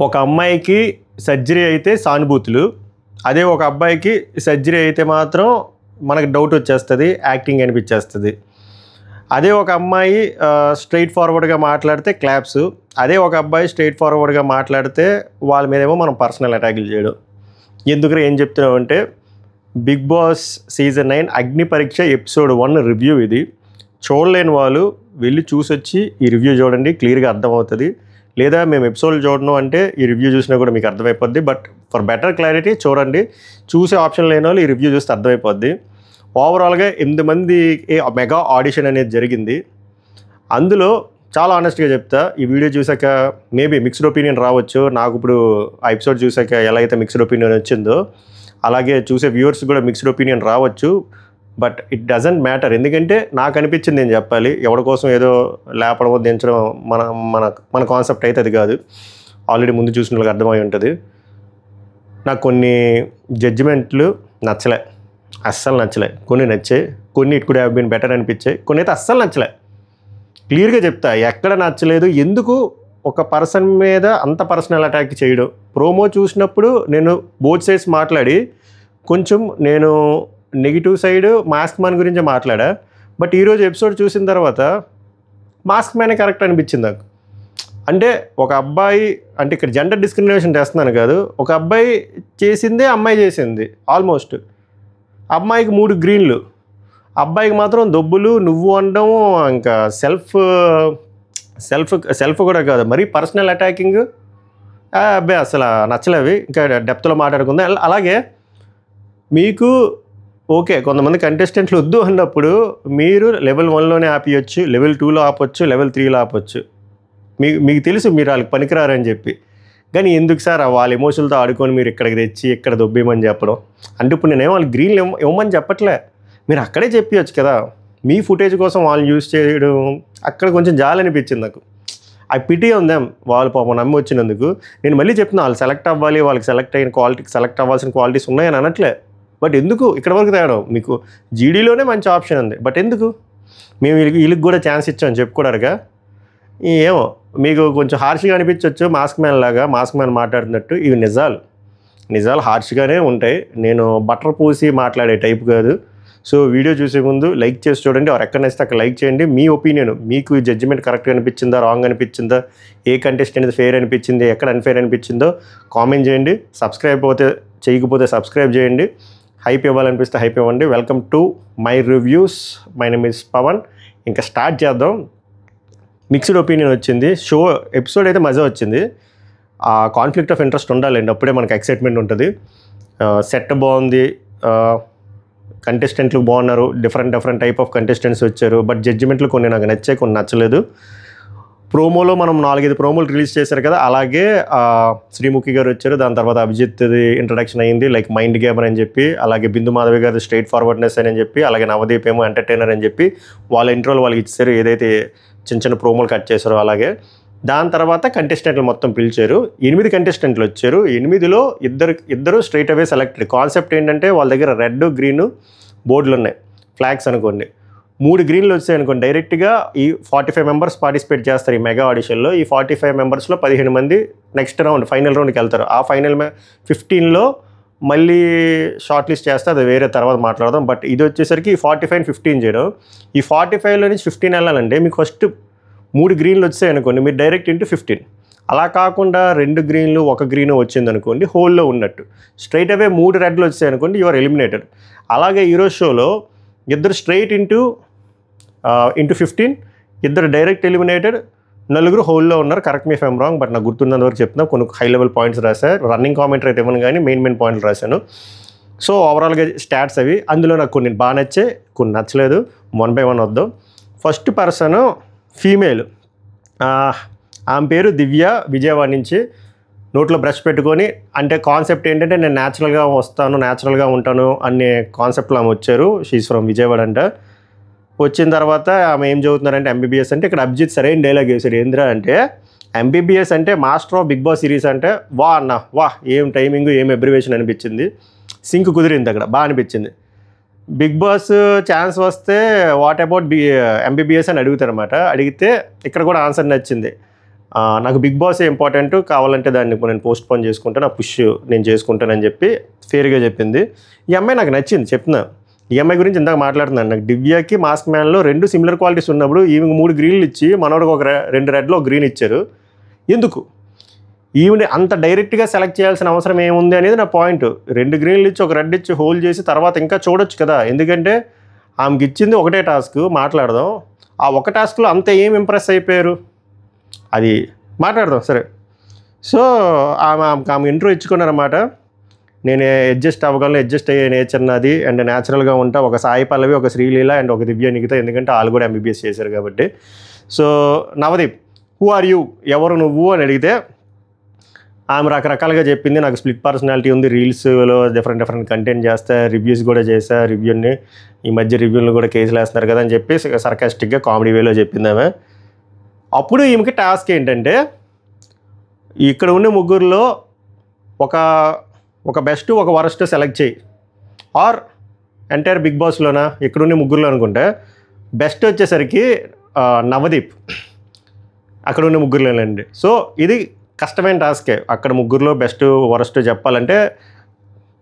ఒక అమ్మాయికి సర్జరీ అయితే సానుభూతులు, అదే ఒక అబ్బాయికి సర్జరీ అయితే మాత్రం మనకు డౌట్ వచ్చేస్తుంది, యాక్టింగ్ అనిపించేస్తుంది. అదే ఒక అమ్మాయి స్ట్రైట్ ఫార్వర్డ్గా మాట్లాడితే క్లాప్స్, అదే ఒక అబ్బాయి స్ట్రైట్ ఫార్వర్డ్గా మాట్లాడితే వాళ్ళ మీదేమో మనం పర్సనల్ అటాకులు చేయడం. ఎందుకు ఏం చెప్తున్నామంటే, బిగ్ బాస్ సీజన్ 9 అగ్ని పరీక్ష ఎపిసోడ్ 1 రివ్యూ ఇది. చూడలేని వాళ్ళు వెళ్ళి చూసొచ్చి ఈ రివ్యూ చూడండి, క్లియర్గా అర్థమవుతుంది. లేదా మేము ఎపిసోడ్లు చూడను అంటే ఈ రివ్యూ చూసినా కూడా మీకు అర్థమైపోద్ది. బట్ ఫర్ బెటర్ క్లారిటీ చూడండి, చూసే ఆప్షన్ లేని వాళ్ళు ఈ రివ్యూ చూస్తే అర్థమైపోద్ది. ఓవరాల్గా 8 మంది మెగా ఆడిషన్ అనేది జరిగింది. అందులో చాలా ఆనెస్ట్గా చెప్తా, ఈ వీడియో చూసాక మేబీ మిక్స్డ్ ఒపీనియన్ రావచ్చు. నాకు ఇప్పుడు ఆ ఎపిసోడ్ చూసాక ఎలా అయితే మిక్స్డ్ ఒపీనియన్ వచ్చిందో అలాగే చూసే వ్యూవర్స్ కూడా మిక్స్డ్ ఒపీనియన్ రావచ్చు. బట్ ఇట్ డజంట్ మ్యాటర్, ఎందుకంటే నాకు అనిపించింది నేను చెప్పాలి. ఎవరి కోసం ఏదో లేపడం దించడం మన మన మన కాన్సెప్ట్ అయితే అది కాదు. ఆల్రెడీ ముందు చూసిన వాళ్ళకి అర్థమై ఉంటుంది. నాకు కొన్ని జడ్జిమెంట్లు నచ్చలే, అస్సలు నచ్చలే. కొన్ని నచ్చాయి, కొన్ని it could have been better అనిపించాయి, కొన్ని అయితే అస్సలు నచ్చలే. క్లియర్గా చెప్తా ఎక్కడ నచ్చలేదు, ఎందుకు ఒక పర్సన్ మీద అంత పర్సనల్ అటాక్ చేయడం. ప్రోమో చూసినప్పుడు నేను బోత్ సైడ్స్ మాట్లాడి కొంచెం నేను నెగిటివ్ సైడ్ మాస్క్ మ్యాన్ గురించి మాట్లాడా. బట్ ఈరోజు ఎపిసోడ్ చూసిన తర్వాత మాస్క్ మ్యానే కరెక్ట్ అనిపించింది నాకు. అంటే ఒక అబ్బాయి, అంటే ఇక్కడ జెండర్ డిస్క్రిమినేషన్ చేస్తున్నాను కాదు, ఒక అబ్బాయి చేసిందే అమ్మాయి చేసింది. ఆల్మోస్ట్ అమ్మాయికి 3 గ్రీన్లు, అబ్బాయికి మాత్రం దొబ్బులు, నువ్వు అనడం, ఇంకా సెల్ఫ్ కూడా కాదు, మరి పర్సనల్ అటాకింగ్. అబ్బాయి అసలు నచ్చలేవి. ఇంకా డెప్త్లో మాట్లాడుకుందాం. అలాగే మీకు ఓకే, కొంతమంది కంటెస్టెంట్లు వద్దు అన్నప్పుడు మీరు లెవెల్ 1లోనే ఆపేయచ్చు, లెవెల్ 2లో ఆపొచ్చు, లెవెల్ 3లో ఆపొచ్చు. మీకు తెలుసు మీరు వాళ్ళకి పనికిరారని చెప్పి. కానీ ఎందుకు సార్ వాళ్ళ ఎమోషన్లతో ఆడుకొని మీరు ఇక్కడికి తెచ్చి ఇక్కడ దొబ్బేయమని చెప్పడం? అంటే ఇప్పుడు నేనేమో వాళ్ళకి గ్రీన్లు ఇవ్వమని చెప్పట్లే, మీరు అక్కడే చెప్పవచ్చు కదా. మీ ఫుటేజ్ కోసం వాళ్ళని యూజ్ చేయడం అక్కడ కొంచెం జాలనిపించింది నాకు. ఆ పిటీ ఉందాం వాళ్ళు పాపం నమ్మి వచ్చినందుకు. నేను మళ్ళీ చెప్తున్నా, వాళ్ళు సెలెక్ట్ అవ్వాలి, వాళ్ళకి సెలెక్ట్ అయిన క్వాలిటీకి సెలెక్ట్ అవ్వాల్సిన క్వాలిటీస్ ఉన్నాయని అనట్లే. బట్ ఎందుకు ఇక్కడ వరకు తేడం? మీకు జీడీలోనే మంచి ఆప్షన్ ఉంది, బట్ ఎందుకు మేము వీళ్ళకి కూడా ఛాన్స్ ఇచ్చామని చెప్పుకోవడారుగా. ఏమో మీకు కొంచెం హార్ష్గా అనిపించవచ్చు, మాస్క్ మ్యాన్ లాగా, మాస్క్ మ్యాన్ మాట్లాడుతున్నట్టు. ఇవి నిజాలు హార్ష్గానే ఉంటాయి. నేను బటర్ పూసి మాట్లాడే టైప్ కాదు. సో వీడియో చూసే ముందు లైక్ చేసి చూడండి, ఎవరు ఎక్కడ నచ్చితే అక్కడ లైక్ చేయండి. మీ ఒపీనియన్, మీకు ఈ జడ్జిమెంట్ కరెక్ట్గా అనిపించిందా, రాంగ్ అనిపించిందా, ఏ కంటెస్టెంట్ ఫెయిర్ అనిపించింది, ఎక్కడ అన్ఫెయిర్ అనిపించిందో కామెంట్ చేయండి. చేయకపోతే సబ్స్క్రైబ్ చేయండి. హైప్ ఇవ్వాలనిపిస్తే హైప్ ఇవ్వండి. Welcome to my reviews. My name is Pavan. ఇంకా స్టార్ట్ చేద్దాం. మిక్స్డ్ ఒపీనియన్ వచ్చింది. ఎపిసోడ్ అయితే మజా వచ్చింది. ఆ కాన్ఫ్లిక్ట్ ఆఫ్ ఇంట్రెస్ట్ ఉండాలండి, అప్పుడే మనకు ఎక్సైట్మెంట్ ఉంటుంది. సెట్ బాగుంది, కంటెస్టెంట్లు బాగున్నారు, డిఫరెంట్ టైప్ ఆఫ్ కంటెస్టెంట్స్ వచ్చారు. బట్ జడ్జిమెంట్లు కొన్ని నాకు నచ్చాయి, కొన్ని నచ్చలేదు. ప్రోమోలో మనం 4-5 ప్రోమోలు రిలీజ్ చేశారు కదా, అలాగే శ్రీముఖి గారు వచ్చారు, దాని తర్వాత అభిజిత్ది ఇంట్రడక్షన్ అయింది, లైక్ మైండ్ గేమర్ అని చెప్పి, అలాగే బిందు మాధవి గారు స్ట్రైట్ ఫార్వర్డ్నెస్ అని చెప్పి, అలాగే నవదీప్ ఏమో ఎంటర్టైనర్ అని చెప్పి వాళ్ళ ఇంట్రోలు వాళ్ళకి ఇచ్చారు, ఏదైతే చిన్న ప్రోమోలు కట్ చేశారో అలాగే. దాని తర్వాత కంటెస్టెంట్లు మొత్తం పిలిచారు. 8 కంటెస్టెంట్లు వచ్చారు. 8లో ఇద్దరు స్ట్రైట్ అవే సెలెక్టెడ్. కాన్సెప్ట్ ఏంటంటే వాళ్ళ దగ్గర రెడ్ గ్రీన్ బోర్డులు ఉన్నాయి, ఫ్లాగ్స్ అనుకోండి. 3 గ్రీన్లు వచ్చాయి అనుకోండి, డైరెక్ట్గా ఈ 45 మెంబర్స్ పార్టిసిపేట్ చేస్తారు ఈ మెగా ఆడిషన్లో. ఈ 45 మెంబర్స్లో 15 మంది నెక్స్ట్ రౌండ్ ఫైనల్ రౌండ్కి వెళ్తారు. ఆ ఫైనల్ 15లో మళ్ళీ షార్ట్ లిస్ట్ చేస్తే అది వేరే తర్వాత మాట్లాడదాం. బట్ ఇది వచ్చేసరికి 45 15 చేయడం. ఈ 45లో నుంచి 15 వెళ్ళాలంటే మీకు ఫస్ట్ 3 గ్రీన్లు వచ్చాయి అనుకోండి, మీరు డైరెక్ట్ ఇంటూ 15. అలా కాకుండా 2 గ్రీన్లు 1 గ్రీన్ వచ్చింది అనుకోండి, హోల్లో ఉన్నట్టు. స్ట్రైట్ అవే 3 రెడ్లు వచ్చాయి అనుకోండి, యు ఆర్ ఎలిమినేటెడ్. అలాగే ఈరోజు షోలో ఇద్దరు స్ట్రైట్ ఇంటూ 15, ఇద్దరు డైరెక్ట్ ఎలిమినేటెడ్, 4 హోల్లో ఉన్నారు. Correct me if I'm wrong, but నాకు గుర్తున్నంత వరకు చెప్తున్నా. కొన్ని హై లెవెల్ పాయింట్స్ రాశారు, రన్నింగ్ కామెంటరీ అయితే ఇవ్వను కానీ మెయిన్ పాయింట్లు రాశాను. సో ఓవరాల్గా స్టాట్స్ అవి. అందులో నాకు కొన్ని బాగా నచ్చాయి, కొన్ని నచ్చలేదు. 1 by 1 వద్దాం. ఫస్ట్ పర్సన్ ఫీమేల్, ఆమె పేరు దివ్య, విజయవాడ నుంచి. నోట్లో బ్రష్ పెట్టుకొని, అంటే కాన్సెప్ట్ ఏంటంటే నేను న్యాచురల్గా వస్తాను, న్యాచురల్గా ఉంటాను అనే కాన్సెప్ట్లో ఆమె వచ్చారు. షీఈస్ ఫ్రమ్ విజయవాడ అంట. వచ్చిన తర్వాత ఆమె ఏం చదువుతున్నారంటే ఎంబీబీఎస్. అంటే ఇక్కడ అభిజిత్ సరైన డైలాగ్ వేశారు. ఏంద్రా అంటే ఎంబీబీఎస్ అంటే master of Bigg Boss series అంటే వా అన్న వా, ఏం టైమింగ్, ఏం అబ్రివేషన్ అనిపించింది. సింక్ కుదిరింది అక్కడ, బాగా అనిపించింది. బిగ్ బాస్ ఛాన్స్ వస్తే వాట్ అబౌట్ ఎంబీబీఎస్ అని అడుగుతారన్నమాట. అడిగితే ఇక్కడ కూడా ఆన్సర్ నచ్చింది. నాకు బిగ్ బాస్ ఇంపార్టెంట్, కావాలంటే దాన్ని నేను పోస్ట్ పోన్ చేసుకుంటాను, నా పుష్ నేను చేసుకుంటానని చెప్పి ఫేర్గా చెప్పింది. ఈ అమ్మాయి నాకు నచ్చింది, చెప్తున్నా. ఈ అమ్మాయి గురించి ఇందాక మాట్లాడుతున్నాను. నాకు దివ్యాకి మాస్క్ మ్యాన్లో 2 సిమిలర్ క్వాలిటీస్ ఉన్నప్పుడు ఈమె 3 గ్రీన్లు ఇచ్చి మనోడికి ఒక 2 రెడ్లో 1 గ్రీన్ ఇచ్చారు. ఎందుకు ఈమెని అంత డైరెక్ట్గా సెలెక్ట్ చేయాల్సిన అవసరం ఏముంది అనేది నా పాయింట్. 2 గ్రీన్లు ఇచ్చి 1 రెడ్ ఇచ్చి హోల్డ్ చేసి తర్వాత ఇంకా చూడొచ్చు కదా. ఎందుకంటే ఆమెకి ఇచ్చింది ఒకటే టాస్క్, మాట్లాడదాం. ఆ ఒక టాస్క్లో అంత ఏం ఇంప్రెస్ అయిపోయారు, అది మాట్లాడదాం సరే. సో ఆమె ఇంట్రో ఇచ్చుకున్నారన్నమాట. నేను అడ్జస్ట్ అవ్వగలను, అడ్జస్ట్ అయ్యే నేచర్ నాది, అండ్ న్యాచురల్గా ఉంటా. ఒక సాయి పల్లవి, ఒక శ్రీలీల అండ్ ఒక దివ్య నిఖిత, ఎందుకంటే వాళ్ళు కూడా MBBS చేశారు కాబట్టి. So Navdeep, who are you, ఎవరు నువ్వు అని అడిగితే ఆమె రకరకాలుగా చెప్పింది. నాకు స్ప్లిట్ పర్సనాలిటీ ఉంది, రీల్స్లో డిఫరెంట్ కంటెంట్ చేస్తా, రివ్యూస్ కూడా చేశా, రివ్యూని ఈ మధ్య రివ్యూలు కూడా కేసులు వేస్తున్నారు కదా అని చెప్పి సర్కాస్టిక్గా కామెడీ వేలో చెప్పింది ఆమె. అప్పుడు ఈమెకి టాస్క్ ఏంటంటే ఇక్కడ ఉన్న ముగ్గురులో ఒక బెస్ట్ ఒక వరస్ట్ సెలెక్ట్ చేయి, ఆర్ ఎంటైర్ బిగ్ బాస్లోనా ఇక్కడున్న ముగ్గురులో అనుకుంటే బెస్ట్ వచ్చేసరికి నవదీప్ అక్కడ ఉన్న ముగ్గురులోనండి. సో ఇది కష్టమైన టాస్కే. అక్కడ ముగ్గురులో బెస్ట్ వరస్ట్ చెప్పాలంటే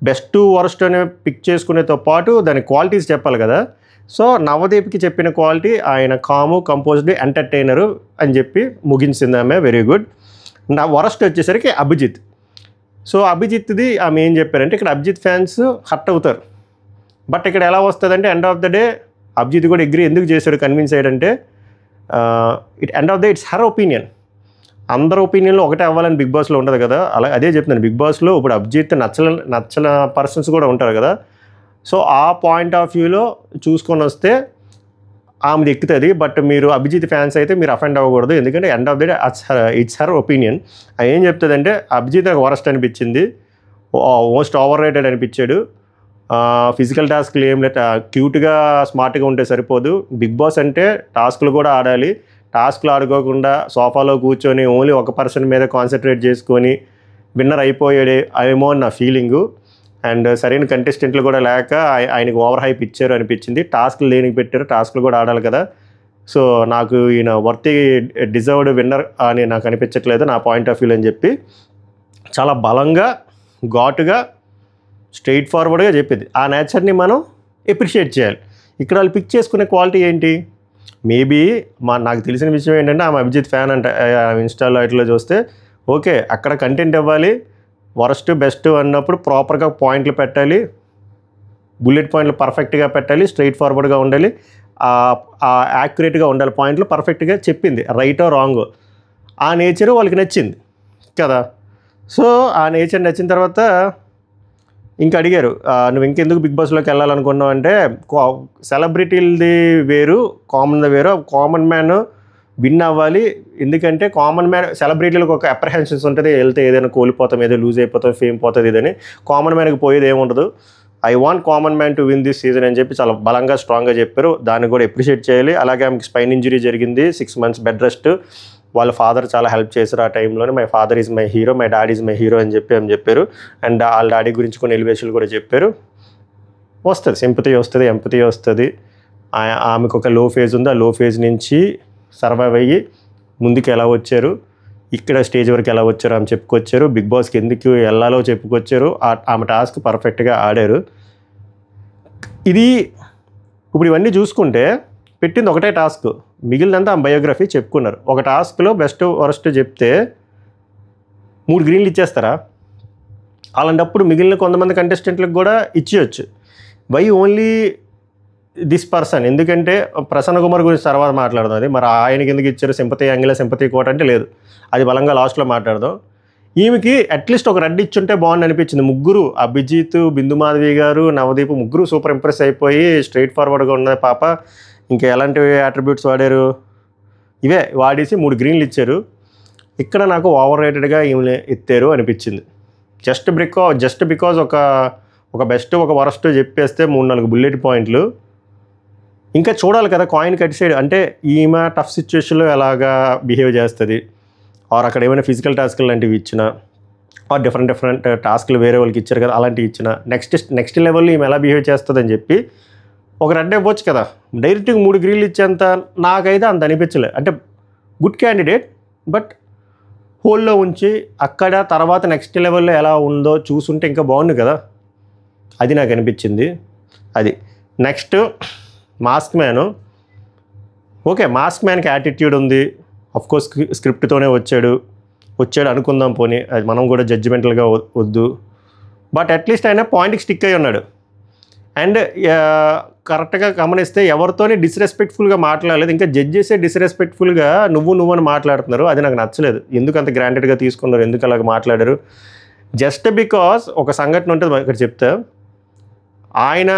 బెస్ట్ వరస్ట్ అనే పిక్ చేసుకునేతో పాటు దాని క్వాలిటీస్ చెప్పాలి కదా. సో నవదీప్కి చెప్పిన క్వాలిటీ ఆయన కాము, కంపోజ్డ్, ఎంటర్టైనరు అని చెప్పి ముగించింది ఆమె. Very good. నా వరస్ట్ వచ్చేసరికి అభిజిత్. సో అభిజిత్ది ఆమె ఏం చెప్పారంటే ఇక్కడ అభిజిత్ ఫ్యాన్స్ హర్ట్ అవుతారు, బట్ ఇక్కడ ఎలా వస్తుందంటే end of the day Abhijit కూడా అగ్రీ ఎందుకు చేశాడు, కన్విన్స్ అయ్యాడంటే end of the it's her opinion. అందరి ఒపీనియన్లో ఒకటే అవ్వాలని బిగ్ బాస్లో ఉండదు కదా. అదే చెప్తున్నాను, బిగ్ బాస్లో ఇప్పుడు అభిజిత్ నచ్చల పర్సన్స్ కూడా ఉంటారు కదా. సో ఆ పాయింట్ ఆఫ్ వ్యూలో చూసుకొని వస్తే ఆమెది ఎక్కుతుంది. బట్ మీరు అభిజిత్ ఫ్యాన్స్ అయితే మీరు అఫెండ్ అవ్వకూడదు, ఎందుకంటే end of the day it's her opinion. అది ఏం చెప్తుందంటే అభిజిత్ నాకు వరస్ట్ అనిపించింది, మోస్ట్ ఓవర్ రేటెడ్ అనిపించాడు. ఫిజికల్ టాస్క్లు ఏం లేదు, క్యూట్గా స్మార్ట్గా ఉంటే సరిపోదు. బిగ్ బాస్ అంటే టాస్క్లు కూడా ఆడాలి. టాస్క్లు ఆడుకోకుండా సోఫాలో కూర్చొని ఓన్లీ ఒక పర్సన్ మీద కాన్సన్ట్రేట్ చేసుకొని విన్నర్ అయిపోయాడే ఏమో అని నా ఫీలింగు. అండ్ సరైన కంటెస్టెంట్లు కూడా లేక ఆయనకు ఓవర్ హైప్ ఇచ్చారు అనిపించింది. టాస్క్లు లేనికి పెట్టారు, టాస్క్లు కూడా ఆడాలి కదా. సో నాకు ఈయన వర్తి డిజర్వ్డ్ విన్నర్ అని నాకు అనిపించట్లేదు నా పాయింట్ ఆఫ్ వ్యూలో అని చెప్పి చాలా బలంగా, ఘాటుగా, స్ట్రైట్ ఫార్వర్డ్గా చెప్పింది. ఆ నేచర్ని మనం ఎప్రిషియేట్ చేయాలి. ఇక్కడ వాళ్ళు పిక్ చేసుకునే క్వాలిటీ ఏంటి, మేబీ నాకు తెలిసిన విషయం ఏంటంటే ఆమె అభిజిత్ ఫ్యాన్ అంటే ఇన్స్టాలో ఇట్లా చూస్తే ఓకే, అక్కడ కంటెంట్ ఇవ్వాలి, వరస్ట్ బెస్ట్ అన్నప్పుడు ప్రాపర్గా పాయింట్లు పెట్టాలి, బుల్లెట్ పాయింట్లు పర్ఫెక్ట్గా పెట్టాలి, స్ట్రైట్ ఫార్వర్డ్గా ఉండాలి, యాక్యురేట్గా ఉండాలి, పాయింట్లు పర్ఫెక్ట్గా చెప్పింది, రైటో రాంగో. ఆ నేచర్ వాళ్ళకి నచ్చింది కదా. సో ఆ నేచర్ నచ్చిన తర్వాత ఇంకా అడిగారు, నువ్వు ఇంకెందుకు బిగ్ బాస్లోకి వెళ్ళాలనుకున్నావు అంటే సెలబ్రిటీలది వేరు, కామన్ది వేరు. కామన్ మ్యాన్ విన్ అవ్వాలి, ఎందుకంటే కామన్ మ్యాన్ సెలబ్రిటీలకు ఒక అప్రహెన్షన్స్ ఉంటుంది, వెళ్తే ఏదైనా కోల్పోతాం, ఏదో లూజ్ అయిపోతాం, ఫేమ్ పోతుంది ఇదని. కామన్ మ్యాన్కి పోయేది ఏముండదు. I want common man to win this season అని చెప్పి చాలా బలంగా స్ట్రాంగ్గా చెప్పారు. దాన్ని కూడా అప్రిషియేట్ చేయాలి. అలాగే ఆమెకి స్పైన్ ఇంజరీ జరిగింది, 6 months బెడ్ రెస్ట్. వాళ్ళ ఫాదర్ చాలా హెల్ప్ చేశారు ఆ టైంలోనే. My father is my hero, my daddy is my hero అని చెప్పారు. అండ్ వాళ్ళ డాడీ గురించి కొన్ని ఎలివేషన్లు కూడా చెప్పారు. వస్తుంది, సింపతి వస్తుంది, ఎంపతి వస్తుంది. ఆమెకు ఒక లో ఫేజ్ ఉంది, ఆ లో ఫేజ్ నుంచి సర్వైవ్ అయ్యి ముందుకు ఎలా వచ్చారు, ఇక్కడ స్టేజ్ వరకు ఎలా వచ్చారు ఆమె చెప్పుకొచ్చారు. బిగ్ బాస్కి ఎందుకు వెళ్ళాలో చెప్పుకొచ్చారు. ఆమె టాస్క్ పర్ఫెక్ట్గా ఆడారు. ఇది ఇప్పుడు ఇవన్నీ చూసుకుంటే పెట్టింది ఒకటే టాస్క్, మిగిలినంతా ఆమె బయోగ్రఫీ చెప్పుకున్నారు. ఒక టాస్క్లో బెస్ట్ వరస్ట్ చెప్తే 3 గ్రీన్లు ఇచ్చేస్తారా? అలాంటప్పుడు మిగిలిన కొంతమంది కంటెస్టెంట్లకు కూడా ఇచ్చేయచ్చు. Why only this person? ఎందుకంటే ప్రసన్న కుమార్ గురించి తర్వాత మాట్లాడదాం. అది మరి ఆయనకి ఎందుకు ఇచ్చారు, సింపతి యాంగిల్, సింపతి కోట అంటే లేదు, అది బలంగా లాస్ట్లో మాట్లాడదాం. ఈమెకి అట్లీస్ట్ ఒక రెడ్ ఇచ్చుంటే బాగుంది అనిపించింది. ముగ్గురు, అభిజిత్, బిందు మాధవి గారు, నవదీప్, ముగ్గురు సూపర్ ఇంప్రెస్ అయిపోయి స్ట్రైట్ ఫార్వర్డ్గా ఉన్న పాప ఇంకా ఎలాంటి అట్రిబ్యూట్స్ వాడారు, ఇవే వాడేసి 3 గ్రీన్లు ఇచ్చారు. ఇక్కడ నాకు ఓవర్ రేటెడ్గా ఈమె ఎత్తారు అనిపించింది. జస్ట్ బికాజ్ ఒక బెస్ట్ ఒక వరస్ట్ చెప్పేస్తే 3-4 బుల్లెట్ పాయింట్లు. ఇంకా చూడాలి కదా కాయిన్ కట్ సైడ్, అంటే ఈమె టఫ్ సిచ్యువేషన్లో ఎలాగా బిహేవ్ చేస్తుంది, ఆర్ అక్కడ ఏమైనా ఫిజికల్ టాస్క్లు లాంటివి ఇచ్చినా, ఆర్ డిఫరెంట్ టాస్క్లు వేరే వాళ్ళకి ఇచ్చారు కదా అలాంటివి ఇచ్చినా, నెక్స్ట్ లెవెల్లో ఈమె ఎలా బిహేవ్ చేస్తుందని చెప్పి ఒక రెడ్ ఇవ్వచ్చు కదా. డైరెక్ట్గా 3 గ్రీన్లు ఇచ్చేంత నాకైతే అంత అనిపించలేదు. అంటే గుడ్ క్యాండిడేట్, బట్ హోల్డ్లో ఉంచి అక్కడ తర్వాత నెక్స్ట్ లెవెల్లో ఎలా ఉందో చూసుంటే ఇంకా బాగుంది కదా. అది నాకు అనిపించింది. అది next mask man. Okay, mask మ్యాన్కి యాటిట్యూడ్ ఉంది, అఫ్కోర్స్ స్క్రిప్ట్తోనే వచ్చాడు అనుకుందాం, పోనీ అది మనం కూడా జడ్జిమెంటల్గా వద్దు. బట్ అట్లీస్ట్ ఆయన పాయింట్కి స్టిక్ అయి ఉన్నాడు. అండ్ కరెక్ట్గా గమనిస్తే ఎవరితోని డిస్రెస్పెక్ట్ఫుల్గా మాట్లాడలేదు. ఇంకా జడ్జెసే డిస్రెస్పెక్ట్ఫుల్గా నువ్వు అని మాట్లాడుతున్నారు. అది నాకు నచ్చలేదు. ఎందుకు అంత గ్రాంటెడ్గా తీసుకున్నారు, ఎందుకు అలాగ మాట్లాడారు? జస్ట్ బికాస్ ఒక సంఘటన ఉంటుంది ఇక్కడ చెప్తా. ఆయన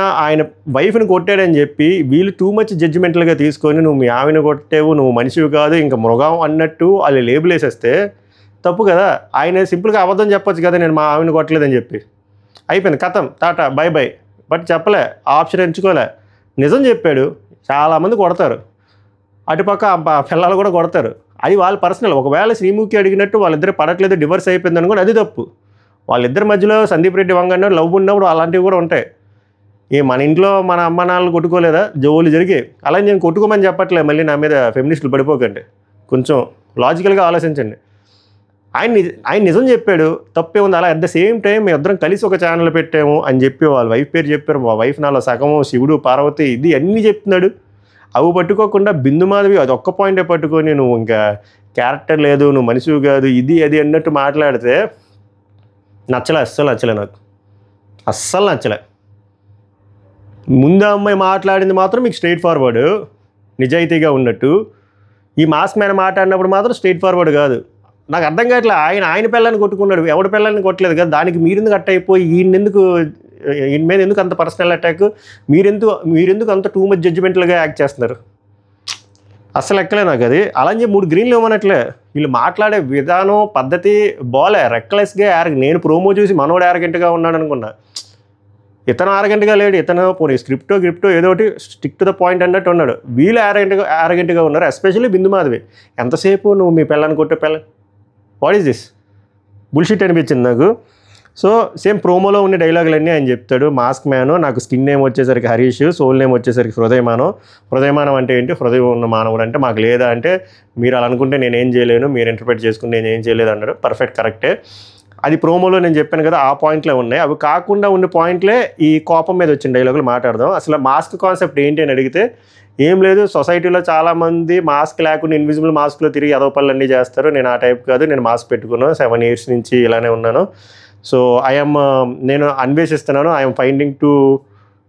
వైఫ్ని కొట్టాడని చెప్పి వీళ్ళు టూ మచ్ జడ్జిమెంటల్గా తీసుకొని నువ్వు మీ ఆమెను కొట్టావు, నువ్వు మనిషివి కాదు, ఇంకా మృగం అన్నట్టు వాళ్ళు లేబుల్ వేసేస్తే తప్పు కదా. ఆయన సింపుల్గా అబద్ధం చెప్పొచ్చు కదా, నేను మా ఆమెను కొట్టలేదని చెప్పి. అయిపోయింది, కథం, టాటా బై బై. బట్ చెప్పలే, ఆప్షన్ ఎంచుకోలే, నిజం చెప్పాడు. చాలామంది కొడతారు, అటుపక్క పిల్లలు కూడా కొడతారు. అది వాళ్ళ పర్సనల్. ఒకవేళ శ్రీముఖి అడిగినట్టు వాళ్ళిద్దరు పడట్లేదు, డివర్స్ అయిపోయింది అనుకోని అది తప్పు. వాళ్ళిద్దరి మధ్యలో సందీప్ రెడ్డి వంగ లవ్ ఉన్నప్పుడు అలాంటివి కూడా ఉంటాయి. మన ఇంట్లో మన అమ్మ నాన్నలు కొట్టుకోలేదా, జోలు జరిగి. అలా నేను కొట్టుకోమని చెప్పట్లేదు, మళ్ళీ నా మీద ఫెమినిస్టులు పడిపోకండి, కొంచెం లాజికల్గా ఆలోచించండి. ఆయన నిజం చెప్పాడు, తప్పే ఉంది. అలా అట్ ద సేమ్ టైం మేము ఇద్దరం కలిసి ఒక ఛానల్ పెట్టాము అని చెప్పి వాళ్ళ వైఫ్ పేరు చెప్పారు. మా వైఫ్ నాలో సగము, శివుడు పార్వతి, ఇది అన్నీ చెప్తున్నాడు. అవి పట్టుకోకుండా బిందు మాధవి అది ఒక్క పాయింటే పట్టుకొని నువ్వు ఇంకా క్యారెక్టర్ లేదు, నువ్వు మనిషివి కాదు, ఇది అది అన్నట్టు మాట్లాడితే నచ్చలే, అస్సలు నచ్చలే, నాకు అస్సలు నచ్చలే. ముందు అమ్మాయి మాట్లాడింది మాత్రం మీకు స్ట్రైట్ ఫార్వర్డ్, నిజాయితీగా ఉన్నట్టు. ఈ మాస్క్ మ్యాన్ మాట్లాడినప్పుడు మాత్రం స్ట్రైట్ ఫార్వర్డ్ కాదు. నాకు అర్థం కావట్లే. ఆయన పిల్లల్ని కొట్టుకున్నాడు, ఎవడి పిల్లల్ని కొట్టలేదు కదా. దానికి మీరెందుకు అట్ట అయిపోయి ఈయన మీద ఎందుకు అంత పర్సనల్ అటాక్? మీరెందుకు అంత టూ మచ్ జడ్జిమెంటల్గా యాక్ట్ చేస్తున్నారు? అస్సలు ఎక్కలే నాకు అది. అలా అని చెప్పి 3 గ్రీన్లు ఇవ్వనట్లే. వీళ్ళు మాట్లాడే విధానం, పద్ధతి బాలే, రెక్లెస్గా. నేను ప్రోమో చూసి మనోడు యారగెంట్గా ఉన్నాడు అనుకున్నా. ఇతను ఆరగంటగా లేడు. ఇతను పోనీ స్క్రిప్టో ఏదో ఒకటి స్టిక్ టు ద పాయింట్ అన్నట్టు ఉన్నాడు. వీళ్ళు యారగెంట్గా ఉన్నారు, ఎస్పెషల్లీ బిందు మాధవి. ఎంతసేపు నువ్వు మీ పిల్లని కొట్టే వాట్ ఈస్ దిస్ బుల్షిట్ అనిపించింది నాకు. సో సేమ్ ప్రోమోలో ఉన్న డైలాగులన్నీ ఆయన చెప్తాడు. మాస్క్ మ్యాను, నాకు స్కిన్ నేమ్ వచ్చేసరికి హరీష్, సోల్ నేమ్ వచ్చేసరికి హృదయమానం అంటే ఏంటి, హృదయం ఉన్న మానవుడు అంటే మాకు లేదా అంటే, మీరు అలా అనుకుంటే నేనేం చేయలేను, మీరు ఇంటర్ప్రిట్ చేసుకుని నేను ఏం చేయలేదు అన్నాడు. పర్ఫెక్ట్, కరెక్టే. అది ప్రోమోలో నేను చెప్పాను కదా, ఆ పాయింట్లే ఉన్నాయి. అవి కాకుండా ఉన్న పాయింట్లే ఈ కోపం మీద వచ్చిన డైలాగులు మాట్లాడదాం. అసలు మాస్క్ కాన్సెప్ట్ ఏంటి అని అడిగితే ఏం లేదు, సొసైటీలో చాలామంది మాస్క్ లేకుండా ఇన్విజిబుల్ మాస్క్లో తిరిగి అదో పనులన్నీ చేస్తారు. నేను ఆ టైప్ కాదు, నేను మాస్క్ పెట్టుకున్నాను, 7 years నుంచి ఇలానే ఉన్నాను. సో నేను అన్వేషిస్తున్నాను, ఐఎమ్ ఫైండింగ్ టు,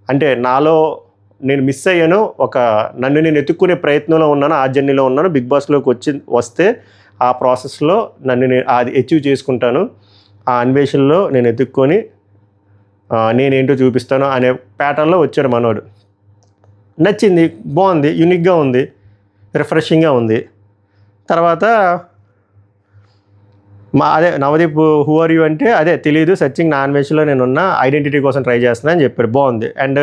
అంటే నాలో నేను మిస్ అయ్యాను, నన్ను నేను ఎత్తుక్కునే ప్రయత్నంలో ఉన్నాను, ఆ జర్నీలో ఉన్నాను. బిగ్ బాస్లోకి వస్తే ఆ ప్రాసెస్లో నన్ను అది అచీవ్ చేసుకుంటాను, ఆ అన్వేషణలో నేను ఎత్తుక్కొని నేనేంటో చూపిస్తాను అనే ప్యాటర్న్లో వచ్చాడు మనోడు. నచ్చింది, బాగుంది, యూనిక్గా ఉంది, రిఫ్రెషింగ్గా ఉంది. తర్వాత అదే నవదీప్ హూ ఆర్ యూ అంటే అదే తెలియదు, సర్చింగ్ నా అన్వేషణలో నేనున్న, ఐడెంటిటీ కోసం ట్రై చేస్తున్నా అని చెప్పాడు. బాగుంది. అండ్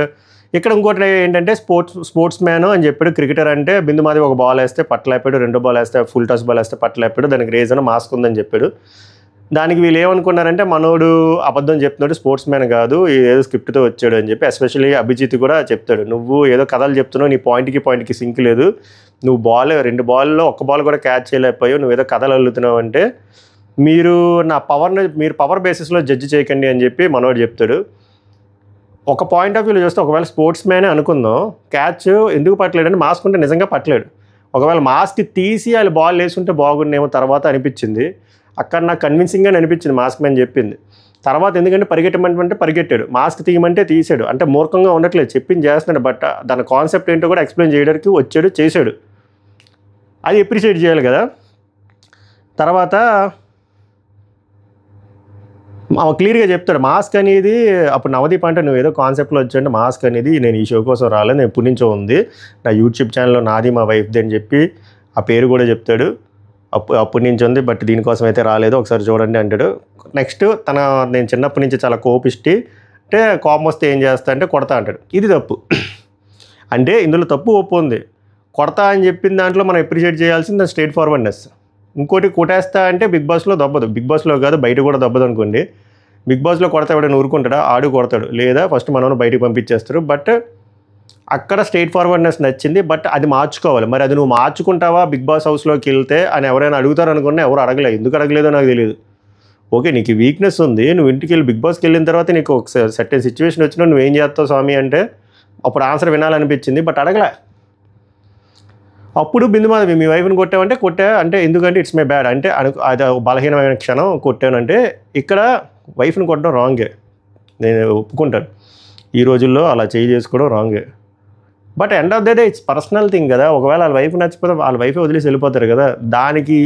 ఇక్కడ ఇంకోటి ఏంటంటే స్పోర్ట్స్ మ్యాన్ అని చెప్పాడు. క్రికెటర్ అంటే బిందు మాది ఒక బాల్ వేస్తే పట్టలేపాడు, 2 బాల్ వేస్తే ఫుల్ టచ్ బాల్ వేస్తే పట్టలేపాడు, దానికి రీజన్ మాస్క్ ఉందని చెప్పాడు. దానికి వీళ్ళు ఏమనుకున్నారంటే మనోడు అబద్ధం చెప్తున్నాడు, స్పోర్ట్స్ మ్యాన్ కాదు, ఏదో స్క్రిప్ట్తో వచ్చాడు అని చెప్పి. ఎస్పెషల్లీ అభిజిత్ కూడా చెప్తాడు, నువ్వు ఏదో కథలు చెప్తున్నావు, నీ పాయింట్కి సింక్ లేదు, నువ్వు 2 బాల్లో 1 బాల్ కూడా క్యాచ్ చేయలేకపోయావు, నువ్వు ఏదో కథలు అల్లుతున్నావు అంటే మీరు పవర్ బేసిస్లో జడ్జి చేయకండి అని చెప్పి మనోడు చెప్తాడు. ఒక పాయింట్ ఆఫ్ వ్యూలో చూస్తే ఒకవేళ స్పోర్ట్స్ మ్యానే అనుకుందాం, క్యాచ్ ఎందుకు పట్టలేడంటే మాస్క్ ఉంటే నిజంగా పట్టలేడు. ఒకవేళ మాస్క్ తీసి వాళ్ళు బాల్ వేసుకుంటే బాగుండేమో తర్వాత అనిపించింది. అక్కడ నాకు కన్విన్సింగ్గానే అనిపించింది మాస్క్ మ్యాన్ చెప్పింది. తర్వాత ఎందుకంటే పరిగెట్టమంటే పరిగెట్టాడు, మాస్క్ తీయమంటే తీసాడు. అంటే మూర్ఖంగా ఉండట్లేదు, చెప్పింది చేస్తున్నాడు. బట్ దాని కాన్సెప్ట్ ఏంటో కూడా ఎక్స్ప్లెయిన్ చేయడానికి వచ్చాడు, చేశాడు. అది అప్రిషియేట్ చేయాలి కదా. తర్వాత క్లియర్గా చెప్తాడు మాస్క్ అనేది. అప్పుడు నవదీప్ అంటే నువ్వు ఏదో కాన్సెప్ట్లో వచ్చాయంటే మాస్క్ అనేది నేను ఈ షో కోసం రాలేదు, నేను ఎప్పటి నుంచో ఉంది, నా యూట్యూబ్ ఛానల్లో నాది మా వైఫ్ది అని చెప్పి ఆ పేరు కూడా చెప్తాడు. అప్పటి నుంచి ఉంది, బట్ దీనికోసం అయితే రాలేదు, ఒకసారి చూడండి అంటాడు. నెక్స్ట్ నేను చిన్నప్పటి నుంచి చాలా కోపిష్టి, అంటే కోపం వస్తే ఏం చేస్తా అంటే కొడతా అంటాడు. ఇది తప్పు. అంటే ఇందులో తప్పు ఒప్పు ఉంది. కొడతా అని చెప్పిన దాంట్లో మనం అప్రిషియేట్ చేయాల్సింది స్ట్రైట్ ఫార్వర్డ్నెస్. ఇంకోటి కొట్టేస్తా అంటే బిగ్ బాస్లో దబ్బదు, బిగ్ బాస్లో కాదు బయట కూడా దబ్బదు అనుకోండి. బిగ్ బాస్లో కొడతా ఎవడైనా ఊరుకుంటాడా, ఆడు కొడతాడు, లేదా ఫస్ట్ మనల్ని బయటకు పంపించేస్తారు. బట్ అక్కడ స్ట్రైట్ ఫార్వర్డ్నెస్ నచ్చింది. బట్ అది మార్చుకోవాలి. మరి అది నువ్వు మార్చుకుంటావా బిగ్ బాస్ హౌస్లోకి వెళ్తే అని ఎవరైనా అడుగుతారు అనుకున్నా ఎవరు అడగలేదు. ఎందుకు అడగలేదో నాకు తెలియదు. ఓకే, నీకు వీక్నెస్ ఉంది, నువ్వు ఇంటికి వెళ్ళి బిగ్ బాస్కి వెళ్ళిన తర్వాత నీకు ఒక సర్టెన్ సిచ్యువేషన్ వచ్చినా నువ్వేం చేస్తావు స్వామి అంటే అప్పుడు ఆన్సర్ వినాలనిపించింది. బట్ అడగలే. అప్పుడు బిందు మాధవి మీ వైఫ్ని కొట్టావంటే కొట్టా అంటే ఎందుకంటే ఇట్స్ మై బ్యాడ్ అంటే అది బలహీనమైన క్షణం కొట్టానంటే ఇక్కడ వైఫ్ని కొట్టడం రాంగే, నేను ఒప్పుకుంటాను. ఈ రోజుల్లో అలా చేసుకోవడం రాంగే. But end of the day it's personal thing కదా. ఒకవేళ వాళ్ళ వైఫ్ నచ్చిపోతే వాళ్ళ వైఫే వదిలేసి వెళ్ళిపోతారు కదా. దానికి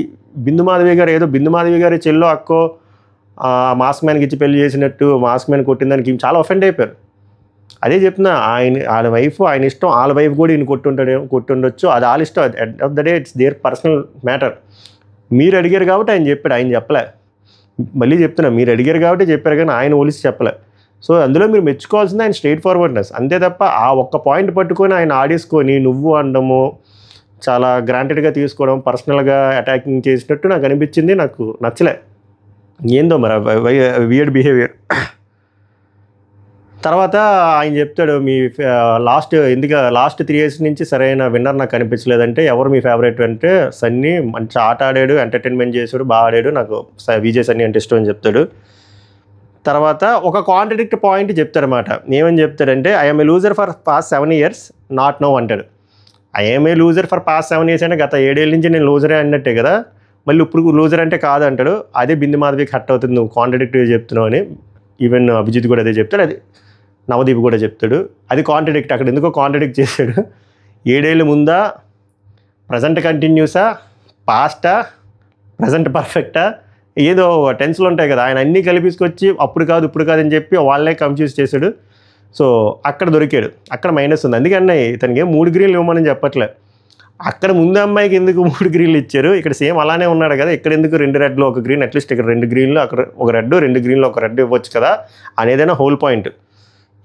బిందు మాధవి గారు ఏదో బిందు మాధవి గారి చెల్లో అక్కో మాస్క్ మ్యాన్కి ఇచ్చి పెళ్లి చేసినట్టు మాస్క్ మ్యాన్ కొట్టిన దానికి చాలా అఫెండ్ అయిపోయారు. అదే చెప్తున్నా, వాళ్ళ వైఫ్ ఆయన ఇష్టం, వాళ్ళ వైఫ్ కూడా ఈయన కొట్టుండొచ్చు, అది వాళ్ళ ఇష్టం. End of the day it's there personal matter. మీరు అడిగారు కాబట్టి ఆయన చెప్పాడు, ఆయన చెప్పలే. మళ్ళీ చెప్తున్నా, మీరు అడిగారు కాబట్టి చెప్పారు కానీ ఆయన ఒలిసి చెప్పలే. సో అందులో మీరు మెచ్చుకోవాల్సింది ఆయన స్ట్రైట్ ఫార్వర్డ్నెస్, అంతే తప్ప ఆ ఒక్క పాయింట్ పట్టుకొని ఆయన ఆడేసుకొని నువ్వు అనడము, చాలా గ్రాంటెడ్గా తీసుకోవడం, పర్సనల్గా అటాకింగ్ చేసినట్టు నాకు అనిపించింది. నాకు నచ్చలే. ఏందో మరి వియర్డ్ బిహేవియర్. తర్వాత ఆయన చెప్తాడు మీ లాస్ట్ 3 years నుంచి సరైన విన్నర్ నాకు కనిపించలేదంటే ఎవరు మీ ఫేవరెట్ అంటే సన్నీ, మంచి ఆట ఆడాడు, ఎంటర్టైన్మెంట్ చేశాడు, బాగా ఆడాడు, నాకు విజయ్ సన్నీ అంటే ఇష్టం అని చెప్తాడు. తర్వాత ఒక కాంట్రడిక్ట్ పాయింట్ చెప్తారన్నమాట. ఏమని చెప్తాడంటే I'm a loser for past 7 years not no అంటాడు. I'm a loser for past 7 years అంటే గత 7 ఏళ్ళ నుంచి నేను లూజరే అన్నట్టే కదా, మళ్ళీ ఇప్పుడు లూజర్ అంటే కాదు అంటాడు. అదే బిందు మాధవికి హట్ అవుతుంది, నువ్వు కాంట్రడిక్ట్గా చెప్తున్నావు అని. ఈవెన్ అభిజిత్ కూడా అదే చెప్తాడు, అది నవదీప్ కూడా చెప్తాడు. అది కాంట్రడిక్ట్. అక్కడ ఎందుకో కాంట్రడిక్ట్ చేశాడు. 7 ఏళ్ళ ముందా, ప్రజెంట్ కంటిన్యూసా, పాస్టా, ప్రజెంట్ పర్ఫెక్టా, ఏదో టెన్స్లు ఉంటాయి కదా, ఆయన అన్నీ కలిపించుకొచ్చి అప్పుడు కాదు ఇప్పుడు కాదు అని చెప్పి వాళ్ళే కన్ఫ్యూజ్ చేశాడు. సో అక్కడ దొరికాడు, అక్కడ మైనస్ ఉంది. అందుకని ఇతనికి 3 గ్రీన్లు ఇవ్వమని చెప్పట్లే. అక్కడ ముందు అమ్మాయికి ఎందుకు 3 గ్రీన్లు ఇచ్చారు, ఇక్కడ సేమ్ అలానే ఉన్నాడు కదా, ఇక్కడ ఎందుకు 2 రెడ్లు 1 గ్రీన్, అట్లీస్ట్ ఇక్కడ 2 గ్రీన్లు అక్కడ 1 రెడ్ 2 గ్రీన్లు 1 రెడ్ ఇవ్వచ్చు కదా అనేదైనా హోల్ పాయింట్.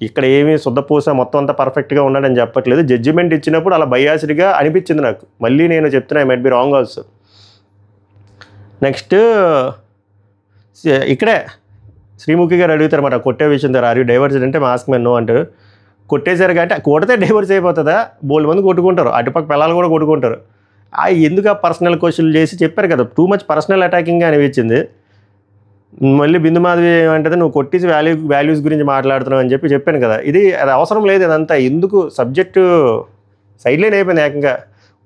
ఇక్కడ ఏమీ శుద్ధపూస మొత్తం అంతా పర్ఫెక్ట్గా ఉన్నాడని చెప్పట్లేదు. జడ్జిమెంట్ ఇచ్చినప్పుడు అలా బయాస్డ్గా అనిపించింది నాకు. మళ్ళీ నేను చెప్తున్నా I might be wrong also. Next ఇక్కడే శ్రీముఖి గారు అడుగుతారన్నమాట కొట్టే విషయం ద్వారా, ఆర్ యూ డైవర్స్ అంటే మాస్క్ మ్యాన్ నో అంటారు. కొట్టేశారు కాబట్టి కొడితే డైవర్స్ అయిపోతుందా, బోల్డ్ మంది కొట్టుకుంటారు, అటుపక్క పిల్లలు కూడా కొట్టుకుంటారు. ఎందుకు ఆ పర్సనల్ క్వశ్చన్లు చేసి చెప్పారు కదా, టూ మచ్ పర్సనల్ అటాకింగ్గా అనిపించింది. మళ్ళీ బిందు మాధవి ఏమంటే నువ్వు కొట్టేసి వాల్యూస్ గురించి మాట్లాడుతున్నావు అని చెప్పాను కదా, అది అవసరం లేదు. ఇదంతా ఎందుకు సబ్జెక్టు సైడ్ లైన్ అయిపోయింది. ఏకంగా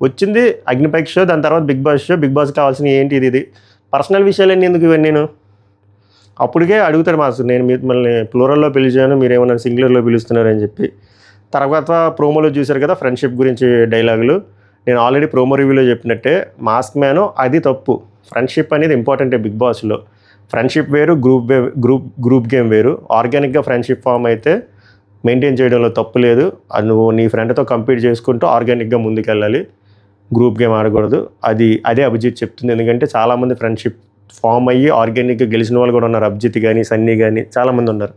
వచ్చింది అగ్నిపరీక్ష షో, దాని తర్వాత Bigg Boss show, Bigg Boss కావాల్సిన ఏంటి ఇది పర్సనల్ విషయాలన్నీ ఎందుకు ఇవన్నీ? నేను అప్పటికే అడుగుతాడు మాస్టర్, నేను మిమ్మల్ని ప్లూరల్లో పిలిచాను, మీరేమన్నా సింగులర్లో పిలుస్తున్నారని చెప్పి. తర్వాత ప్రోమోలో చూశారు కదా ఫ్రెండ్షిప్ గురించి డైలాగులు, నేను ఆల్రెడీ ప్రోమో రివ్యూలో చెప్పినట్టే మాస్క్ మ్యాను అది తప్పు. ఫ్రెండ్షిప్ అనేది ఇంపార్టెంటే బిగ్ బాస్లో. ఫ్రెండ్షిప్ వేరు, గ్రూప్ గేమ్ వేరు. ఆర్గానిక్గా ఫ్రెండ్షిప్ ఫామ్ అయితే మెయింటైన్ చేయడంలో తప్పు లేదు. అది నువ్వు నీ ఫ్రెండ్తో కంపీట్ చేసుకుంటూ ఆర్గానిక్గా ముందుకెళ్ళాలి, గ్రూప్ గేమ్ ఆడకూడదు. అదే అభిజిత్ చెప్తుంది. ఎందుకంటే చాలామంది ఫ్రెండ్షిప్ ఫామ్ అయ్యి ఆర్గానిక్గా గెలిచిన వాళ్ళు కూడా ఉన్నారు, అభిజిత్ కానీ సన్నీ కానీ చాలామంది ఉన్నారు.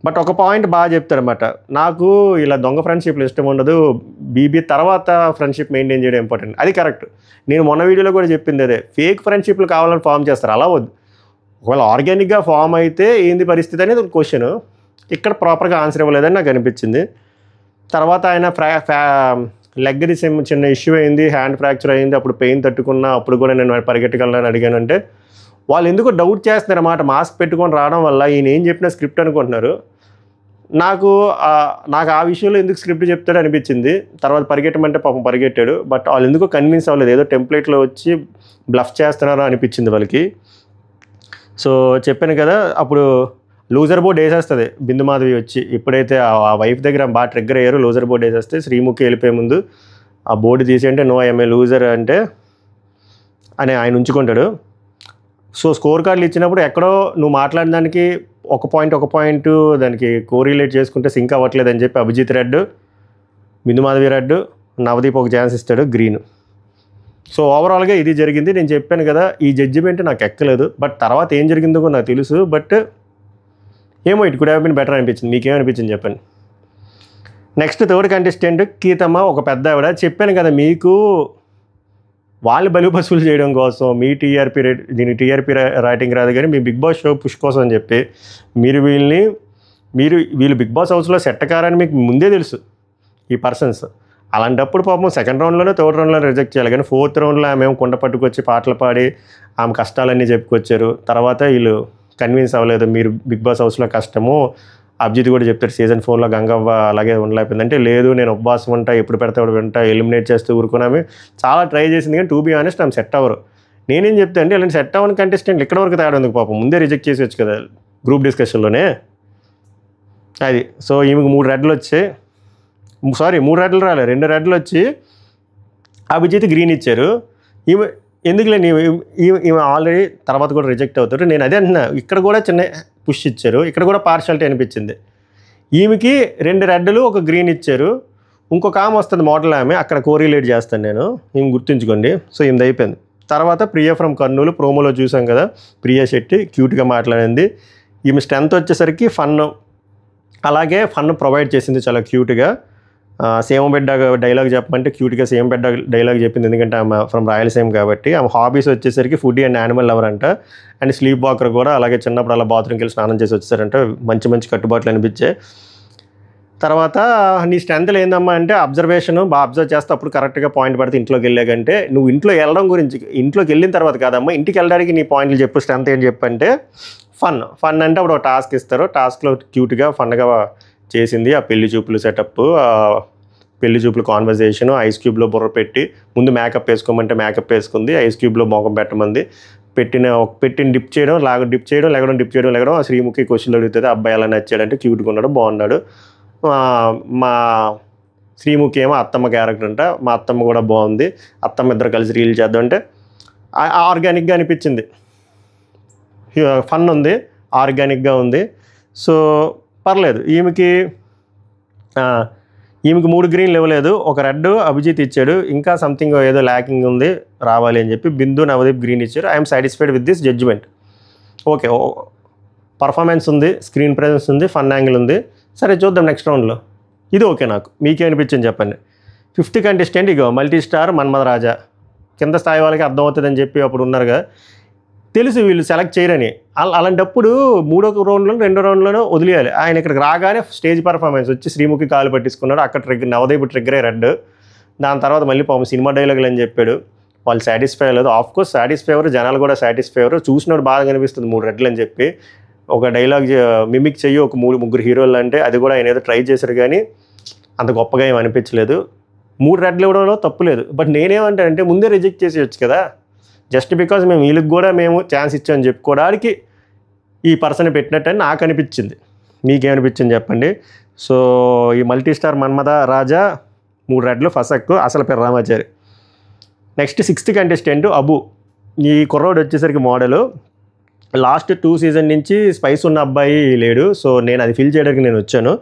బట్ ఒక పాయింట్ బాగా చెప్తారన్నమాట, నాకు ఇలా దొంగ ఫ్రెండ్షిప్లు ఇష్టం ఉండదు, బీబీ తర్వాత ఫ్రెండ్షిప్ మెయింటైన్ చేయడం ఇంపార్టెంట్. అది కరెక్ట్. నేను మొన్న వీడియోలో కూడా చెప్పింది అదే, ఫేక్ ఫ్రెండ్షిప్లు కావాలని ఫామ్ చేస్తారు, అలా వద్దు. ఒకవేళ ఆర్గానిక్గా ఫామ్ అయితే ఏంది పరిస్థితి అనేది ఒక క్వశ్చన్. ఇక్కడ ప్రాపర్గా ఆన్సర్ ఇవ్వలేదని నాకు అనిపించింది. తర్వాత ఆయన లెగ్ది చిన్న ఇష్యూ అయింది, హ్యాండ్ ఫ్రాక్చర్ అయింది, అప్పుడు పెయిన్ తట్టుకున్నా, అప్పుడు కూడా నేను పరిగెట్టగలను అడిగానంటే వాళ్ళు ఎందుకో డౌట్ చేస్తున్నారు అన్నమాట. మాస్క్ పెట్టుకొని రావడం వల్ల ఈయన ఏం చెప్పినా స్క్రిప్ట్ అనుకుంటున్నారు. నాకు ఆ విషయంలో ఎందుకు స్క్రిప్ట్ చెప్తాడు అనిపించింది. తర్వాత పరిగెట్టమంటే పాపం పరిగెట్టాడు, బట్ వాళ్ళు ఎందుకో కన్విన్స్ అవ్వలేదు, ఏదో టెంప్లెట్లో వచ్చి బ్లఫ్ చేస్తున్నారో అనిపించింది వాళ్ళకి. సో చెప్పాను కదా, అప్పుడు లూజర్ బోర్డ్ వేసేస్తుంది బిందు మాధవి వచ్చి. ఎప్పుడైతే ఆ వైఫ్ దగ్గర బాగా ట్రిగ్గర్ అయ్యారో లూజర్ బోర్డ్ వేసేస్తే శ్రీముఖి వెళ్ళిపోయే ముందు ఆ బోర్డు తీసి అంటే నో ఐఎమ్ ఏ లూజర్ అంటే అని ఆయన ఉంచుకుంటాడు. సో స్కోర్ కార్డులు ఇచ్చినప్పుడు ఎక్కడో నువ్వు మాట్లాడిన దానికి ఒక పాయింట్ దానికి కోరిలేట్ చేసుకుంటే సింక్ అవ్వట్లేదు అని చెప్పి అభిజిత్ రెడ్, బిందు మాధవి రెడ్, నవదీప్ ఒక ఛాన్స్ ఇస్తాడు గ్రీన్. సో ఓవరాల్గా ఇది జరిగింది. నేను చెప్పాను కదా ఈ జడ్జిమెంట్ నాకు ఎక్కలేదు, బట్ తర్వాత ఏం జరిగిందో కూడా నాకు తెలుసు. బట్ ఏమో it could have been better అనిపించింది. మీకేమనిపించింది చెప్పండి. నెక్స్ట్ థర్డ్ కంటెస్టెంట్ కీతమ్మ, ఒక పెద్ద ఆవిడ. చెప్పాను కదా మీకు వాళ్ళు బలుబస్సులు చేయడం కోసం మీ టీఆర్పీ రేట్, దీనికి టీఆర్పీ రైటింగ్ రాదు కానీ మీ బిగ్ బాస్ షో పుష్ కోసం అని చెప్పి వీళ్ళు బిగ్ బాస్ హౌస్లో సెట్ కారని మీకు ముందే తెలుసు. ఈ పర్సన్స్. అలాంటప్పుడు పాపం సెకండ్ రౌండ్లోనే థర్డ్ రౌండ్లో రిజెక్ట్ చేయాలి, కానీ ఫోర్త్ రౌండ్లో ఆమె కుండ పట్టుకొచ్చి పాటలు పాడి ఆమె కష్టాలన్నీ చెప్పుకొచ్చారు. తర్వాత వీళ్ళు కన్విన్స్ అవ్వలేదు, మీరు బిగ్ బాస్ హౌస్లో కష్టము. అభిజిత్ కూడా చెప్తారు సీజన్ 4లో గంగవ్వ అలాగే ఉండలేకపోయింది అంటే, లేదు నేను ఉపవాసం ఉంటా, ఎప్పుడు పెడతా వింటా, ఎలిమినేట్ చేస్తూ ఊరుకున్నామే. చాలా ట్రై చేసింది కానీ టు బీ ఆనెస్ట్ ఆమె సెట్ అవ్వరు. నేనేం చెప్తా అంటే ఇలాంటి సెట్ అవ్వని కంటెస్టెంట్లు ఇక్కడ వరకు తేడా ఉంది పాపం, ముందే రిజెక్ట్ చేసేవచ్చు కదా గ్రూప్ డిస్కషన్లోనే. అది సో ఈమెకు 3 రెడ్లు వచ్చాయి, సారీ 3 రెడ్లు రాలే, 2 రెడ్లు వచ్చి అభిజిత్ గ్రీన్ ఇచ్చారు. ఈమె ఎందుకులే ఈమె ఆల్రెడీ తర్వాత కూడా రిజెక్ట్ అవుతారు. నేను అదే అంటున్నా, ఇక్కడ కూడా చిన్న పుష్ ఇచ్చారు, ఇక్కడ కూడా పార్షాలిటీ అనిపించింది. ఈమెకి 2 రెడ్లు 1 గ్రీన్ ఇచ్చారు. ఇంకొక ఆమె వస్తుంది మోడల్ ఆమె, అక్కడ కోరిలేట్ చేస్తాను నేను, ఈమె గుర్తుంచుకోండి. సో ఈమెది అయిపోయింది. తర్వాత ప్రియా ఫ్రమ్ కర్నూలు ప్రోమోలో చూసాం కదా, ప్రియా శెట్టి క్యూట్గా మాట్లాడింది. ఈమె స్ట్రెంత్ వచ్చేసరికి ఫన్, అలాగే ఫన్ ప్రొవైడ్ చేసింది చాలా క్యూట్గా. సేమ్ బిడ్డ డైలాగ్ చెప్పమంటే క్యూట్గా సేమ్ బిడ్డ డైలాగ్ చెప్పింది, ఎందుకంటే ఆమె ఫ్రమ్ రాయలసీమ కాబట్టి. ఆమె హాబీస్ వచ్చేసరికి ఫుడ్ అండ్ యానిమల్ లవర్ అంట, అండ్ స్లీప్ వాకర్ కూడా. అలాగే చిన్నప్పుడు అలా బాత్రూమ్కి వెళ్ళి స్నానం చేసి వచ్చేసారంట. మంచి మంచి కట్టుబాట్లు అనిపించాయి. తర్వాత నీ స్ట్రెంత్లు ఏందమ్మా అంటే అబ్జర్వేషన్ బాగా అబ్జర్వ్ చేస్తే అప్పుడు కరెక్ట్గా పాయింట్ పడితే ఇంట్లోకి వెళ్ళాకంటే, నువ్వు ఇంట్లో వెళ్ళడం గురించి, ఇంట్లోకి వెళ్ళిన తర్వాత కాదమ్మా ఇంటికి వెళ్ళడానికి నీ పాయింట్లు చెప్పు, స్ట్రెంత్ ఏం చెప్పంటే ఫన్ అంటే అప్పుడు ఒక టాస్క్ ఇస్తారు, టాస్క్లో క్యూట్గా ఫన్గా చేసింది. ఆ పెళ్లి చూపులు సెటప్, పెళ్లి చూపులు కాన్వర్జేషను, ఐస్ క్యూబ్లో బుర్ర పెట్టి ముందు మేకప్ వేసుకోమంటే మేకప్ వేసుకుంది, ఐస్ క్యూబ్లో మొఖం పెట్టమంది, పెట్టిన డిప్ చేయడం లెగడం డిప్ చేయడం లెగడం. ఆ శ్రీముఖి క్వశ్చన్లు అడుగుతుంది, అబ్బాయి ఎలా నచ్చాడంటే క్యూట్గా ఉన్నాడు బాగున్నాడు. మా శ్రీముఖి ఏమో అత్తమ్మ క్యారెక్టర్ అంట, మా అత్తమ్మ కూడా బాగుంది, అత్తమ్మ ఇద్దరు కలిసి రీల్ చేద్దాం అంటే ఆర్గానిక్గా అనిపించింది. ఫన్ ఉంది, ఆర్గానిక్గా ఉంది. సో పర్లేదు. ఈమెకి 3 గ్రీన్లు ఇవ్వలేదు, 1 రెడ్ అభిజిత్ ఇచ్చాడు, ఇంకా సంథింగ్ ఏదో ల్యాకింగ్ ఉంది రావాలి అని చెప్పి బిందు నవదీప్ గ్రీన్ ఇచ్చారు. I'm satisfied with this judgement. Okay, performance ఉంది, స్క్రీన్ ప్రెజెన్స్ ఉంది, ఫన్ యాంగిల్ ఉంది. సరే చూద్దాం నెక్స్ట్ రౌండ్లో. ఇది ఓకే నాకు. మీకే అనిపించింది చెప్పండి. 5th కంటెస్టెంట్ ఇగో మల్టీ స్టార్ మన్మథ రాజా. కింద స్థాయి వాళ్ళకి అర్థమవుతుందని చెప్పి అప్పుడు ఉన్నారుగా, తెలుసు వీళ్ళు సెలెక్ట్ చేయరని. అలాంటప్పుడు 3వ రౌండ్లోనూ 2వ రౌండ్లోనూ వదిలేయాలి. ఆయన ఇక్కడికి రాగానే స్టేజ్ పర్ఫార్మెన్స్ వచ్చి శ్రీముఖి కాలు పట్టించుకున్నాడు, అక్కడ నవదీప్ ట్రిగ్గరే రెడ్. దాని తర్వాత మళ్ళీ పాపం సినిమా డైలాగులు అని చెప్పాడు, వాళ్ళు సాటిస్ఫై అవ్వలేదు. ఆఫ్కోర్స్ సాటిస్ఫై అవ్వరు, జనాలు కూడా సాటిస్ఫై అవ్వరు. చూసినప్పుడు బాగా కనిపిస్తుంది 3 రెడ్లు అని చెప్పి. ఒక డైలాగ్ మిమిక్ చెయ్యి ఒక 3 హీరోలు అంటే అది కూడా ఆయన ఏదో ట్రై చేశారు, కానీ అంత గొప్పగా ఏమి అనిపించలేదు. 3 రెడ్లు ఇవ్వడంలో తప్పు లేదు. బట్ నేనేమంటానంటే ముందే రిజెక్ట్ చేసేయచ్చు కదా. జస్ట్ బికాజ్ మేము వీళ్ళకి కూడా మేము ఛాన్స్ ఇచ్చామని చెప్పుకోవడానికి ఈ పర్సన్ పెట్టినట్టు అని నాకు అనిపించింది. మీకేమనిపించింది చెప్పండి. సో ఈ మల్టీ స్టార్ మన్మథ రాజా 3 రెడ్లు ఫసక్కు, అసలు పేరు Ramachari. Next 6th contestant Abu. ఈ కుర్రోడు వచ్చేసరికి మోడలు. లాస్ట్ 2 సీజన్ నుంచి స్పైస్ ఉన్న అబ్బాయి లేడు, సో నేను అది ఫిల్ చేయడానికి నేను వచ్చాను.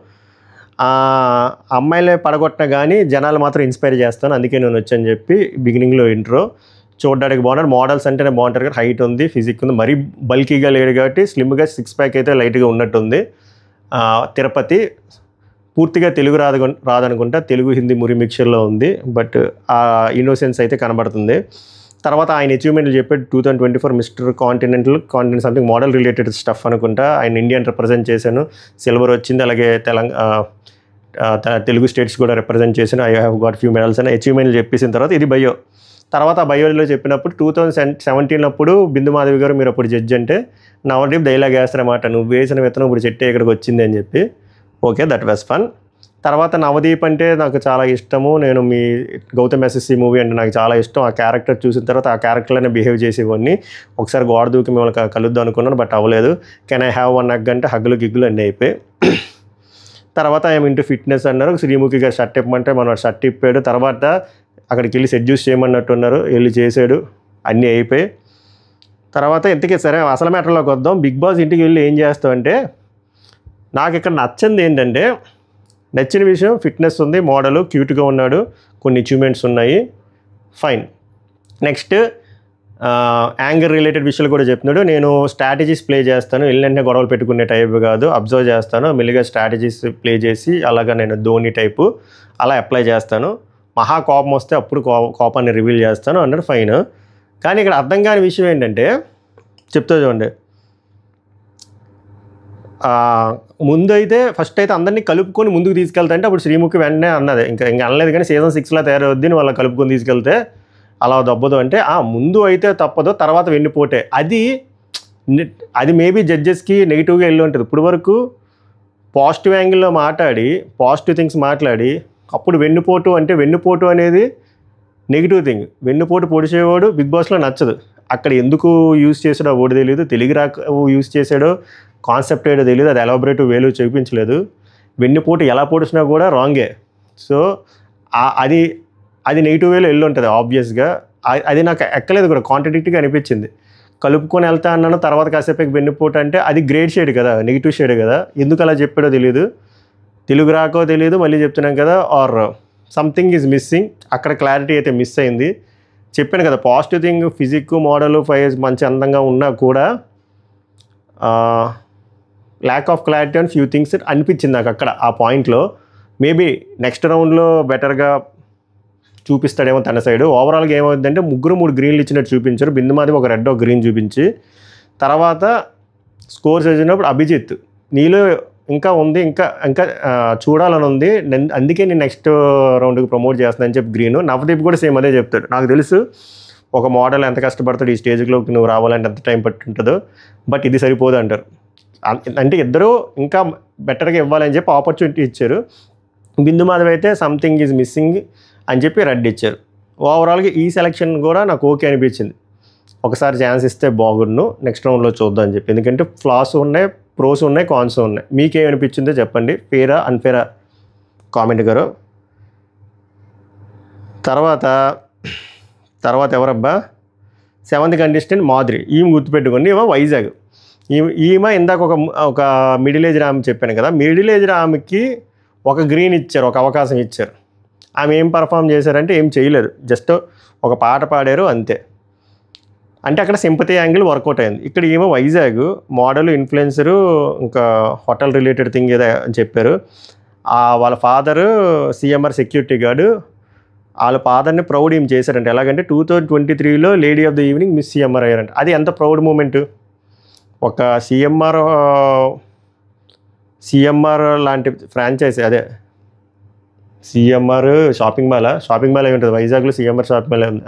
అమ్మాయిలే పడగొట్టినా కానీ జనాలు మాత్రం ఇన్స్పైర్ చేస్తాను, అందుకే నేను వచ్చాను చెప్పి బిగినింగ్లో ఇంట్రో. చూడడానికి బాగున్నారు, మోడల్స్ అంటేనే బాగుంటారు కదా, హైట్ ఉంది, ఫిజిక్ ఉంది, మరీ బల్కీగా లేడు కాబట్టి స్లిమ్గా 6 ప్యాక్ అయితే లైట్గా ఉన్నట్టుంది. తిరుపతి. పూర్తిగా తెలుగు రాదనుకుంటా, తెలుగు హిందీ మురి మిక్చర్లో ఉంది, బట్ ఆ ఇన్నోసెన్స్ అయితే కనబడుతుంది. తర్వాత ఆయన అచీవ్మెంట్లు చెప్పాడు 2024 mister continent something model related stuff అనుకుంటా. ఆయన ఇండియన్ రిప్రజెంట్ చేశాను, సిల్వర్ వచ్చింది. అలాగే తెలుగు స్టేట్స్ కూడా రిప్రజెంట్ చేశాను, I have got few medals అని అచీవ్మెంట్లు చెప్పేసిన తర్వాత ఇది బయో. తర్వాత బయోలో చెప్పినప్పుడు 2017 బిందు మాధవి గారు మీరు అప్పుడు జడ్జి అంటే నవదీప్ డైలాగ్ వేస్తారన్నమాట, నువ్వు వేసిన విత్తనం ఇప్పుడు చెట్టు ఇక్కడికి వచ్చింది అని చెప్పి. Okay, that was fun. తర్వాత నవదీప్ అంటే నాకు చాలా ఇష్టము, నేను మీ గౌతమ్ ఎస్ఎస్సి మూవీ అంటే నాకు చాలా ఇష్టం. ఆ క్యారెక్టర్ చూసిన తర్వాత ఆ క్యారెక్టర్లోనే బిహేవ్ చేసేవాడిని. ఒకసారి గోడ దూకి మిమ్మల్ని కలుద్దాం అనుకున్నాను, బట్ అవ్వలేదు. కెన్ ఐ హ్యావ్ 1 హగ్ అంటే హగ్గులు గిగ్గులు అన్నీ అయిపోయి. తర్వాత ఐఎమ్ ఇంటూ ఫిట్నెస్ అన్నారు. శ్రీముఖి గారు షర్ట్ ఇప్పమంటే మనం షర్ట్ ఇప్పాడు. తర్వాత అక్కడికి వెళ్ళి సెడ్యూస్ చేయమన్నట్టున్నారు, వెళ్ళి చేశాడు, అన్నీ అయిపోయి. తర్వాత ఇంతకీ సరే అసలు మ్యాటర్లోకి వద్దాం. బిగ్ బాస్ ఇంటికి వెళ్ళి ఏం చేస్తామంటే, నాకు ఇక్కడ నచ్చింది ఏంటంటే, నచ్చిన విషయం ఫిట్నెస్ ఉంది, మోడలు క్యూట్గా ఉన్నాడు, కొన్ని అచీవ్మెంట్స్ ఉన్నాయి, ఫైన్. నెక్స్ట్ యాంగర్ రిలేటెడ్ విషయాలు కూడా చెప్తున్నాడు. నేను స్ట్రాటజీస్ ప్లే చేస్తాను, వెళ్ళంటే గొడవలు పెట్టుకునే టైప్ కాదు, అబ్జర్వ్ చేస్తాను, మెల్లిగా స్ట్రాటజీస్ ప్లే చేసి అలాగా నేను ధోని టైపు అలా అప్లై చేస్తాను. మహా కోపం వస్తే అప్పుడు కోపాన్ని రివీల్ చేస్తాను అన్నాడు, ఫైన్. కానీ ఇక్కడ అర్థం కాని విషయం ఏంటంటే చెప్తా చూడండి, ముందు అయితే ఫస్ట్ అయితే అందరినీ కలుపుకొని ముందుకు తీసుకెళ్తా అంటే అప్పుడు శ్రీముఖి వెంటనే అన్నది, ఇంకా అనలేదు కానీ సీజన్ 6లో తయారవుద్ది వాళ్ళ కలుపుకొని తీసుకెళ్తే అలా దబ్బదు అంటే ముందు అయితే తప్పదు, తర్వాత వెన్నుపోటే అది మేబీ జడ్జెస్కి నెగిటివ్గా వెళ్ళి ఉంటుంది. ఇప్పుడు వరకు పాజిటివ్ యాంగిల్లో మాట్లాడి పాజిటివ్ థింగ్స్ మాట్లాడి అప్పుడు వెన్నుపోటు అనేది నెగిటివ్ థింగ్. వెన్నుపోటు పొడిచేవాడు బిగ్ బాస్లో నచ్చదు. అక్కడ ఎందుకు యూజ్ చేసాడో ఓడి తెలియదు, తెలుగు రాక యూజ్ చేసాడో కాన్సెప్ట్ ఏదో తెలియదు, అది ఎలాబొరేటివ్ వేలు చూపించలేదు. వెన్నుపోటు ఎలా పొడిచినా కూడా రాంగే. సో అది నెగిటివ్ వేలో వెళ్ళి ఉంటుంది ఆబ్వియస్గా. అది నాకు ఎక్కలేదు కూడా, కాంట్రడిక్ట్గా అనిపించింది. కలుపుకొని వెళ్తా అన్నాను, తర్వాత కాసేపు వెన్నుపోటు అంటే అది గ్రేడ్ షేడ్ కదా, నెగిటివ్ షేడ్ కదా, ఎందుకు అలా చెప్పాడో తెలియదు, తెలుగు రాకో తెలియదు, మళ్ళీ చెప్తున్నాం కదా, ఆర్ సంథింగ్ ఈజ్ మిస్సింగ్. అక్కడ క్లారిటీ అయితే మిస్ అయింది. చెప్పాను కదా, positive thing physique model Faiz మంచి అందంగా ఉన్నా కూడా lack of clarity and few things అనిపించింది నాకు అక్కడ ఆ పాయింట్లో. మేబీ నెక్స్ట్ రౌండ్లో బెటర్గా చూపిస్తాడేమో తన సైడ్. ఓవరాల్గా ఏమవుతుందంటే 3 గ్రీన్లు ఇచ్చినట్టు చూపించారు. బిందుమాది ఒక రెడ్ ఒక గ్రీన్ చూపించి తర్వాత స్కోర్స్ వేసినప్పుడు అభిజిత్ నీలో ఇంకా ఉంది, ఇంకా చూడాలని ఉంది, అందుకే నేను నెక్స్ట్ రౌండ్కి ప్రమోట్ చేస్తాను అని చెప్పి గ్రీను. నవదీప్ కూడా సేమ్ అదే చెప్తాడు, నాకు తెలుసు ఒక మోడల్ ఎంత కష్టపడతాడు ఈ స్టేజ్లోకి నువ్వు రావాలంటే ఎంత టైం పట్టుంటుందో, బట్ ఇది సరిపోదు అంటారు. అంటే ఇద్దరు ఇంకా బెటర్గా ఇవ్వాలని చెప్పి ఆపర్చునిటీ ఇచ్చారు. బిందుమాధవ్ అయితే సంథింగ్ ఈజ్ మిస్సింగ్ అని చెప్పి రెడ్ ఇచ్చారు. ఓవరాల్గా ఈ సెలక్షన్ కూడా నాకు ఓకే అనిపించింది. ఒకసారి ఛాన్స్ ఇస్తే బాగుండు, నెక్స్ట్ రౌండ్లో చూద్దాం అని చెప్పి. ఎందుకంటే ఫ్లాస్ ఉన్నాయి, ప్రోస్ ఉన్నాయి, కాన్స్ ఉన్నాయి. మీకేమనిపించిందో చెప్పండి, ఫేరా అన్ఫేరా కామెంట్ గారు. తర్వాత ఎవరబ్బా 7th కంటెస్టెంట్ మాధురి. ఈమె గుర్తుపెట్టుకోండి, ఈమె వైజాగ్. ఈమె ఇందాక ఒక మిడిల్ ఏజ్ రామ్ చెప్పాను కదా, మిడిల్ ఏజ్ రామ్కి ఒక గ్రీన్ ఇచ్చారు, ఒక అవకాశం ఇచ్చారు. ఆమె ఏం పర్ఫామ్ చేశారంటే ఏం చేయలేదు, జస్ట్ ఒక పాట పాడారు అంతే. అంటే అక్కడ సింపతి యాంగిల్ వర్కౌట్ అయింది. ఇక్కడ ఏమో వైజాగ్ మోడల్, ఇన్ఫ్లుయెన్సరు, ఇంకా హోటల్ రిలేటెడ్ థింగ్ ఏదో అని చెప్పారు. వాళ్ళ ఫాదరు సిఎంఆర్ సెక్యూరిటీ గార్డు. వాళ్ళ ఫాదర్ని ప్రౌడ్ ఏం చేశారంటే ఎలాగంటే 2023లో lady of the evening miss CMR అయ్యారంట. అది ఎంత ప్రౌడ్ మూమెంట్. ఒక సిఎంఆర్ లాంటి ఫ్రాంచైజీ, అదే సిఎంఆర్ షాపింగ్ మాల్ ఏమి ఉంటుంది వైజాగ్లో, సిఎంఆర్ షాపింగ్ మాల్ ఉంది.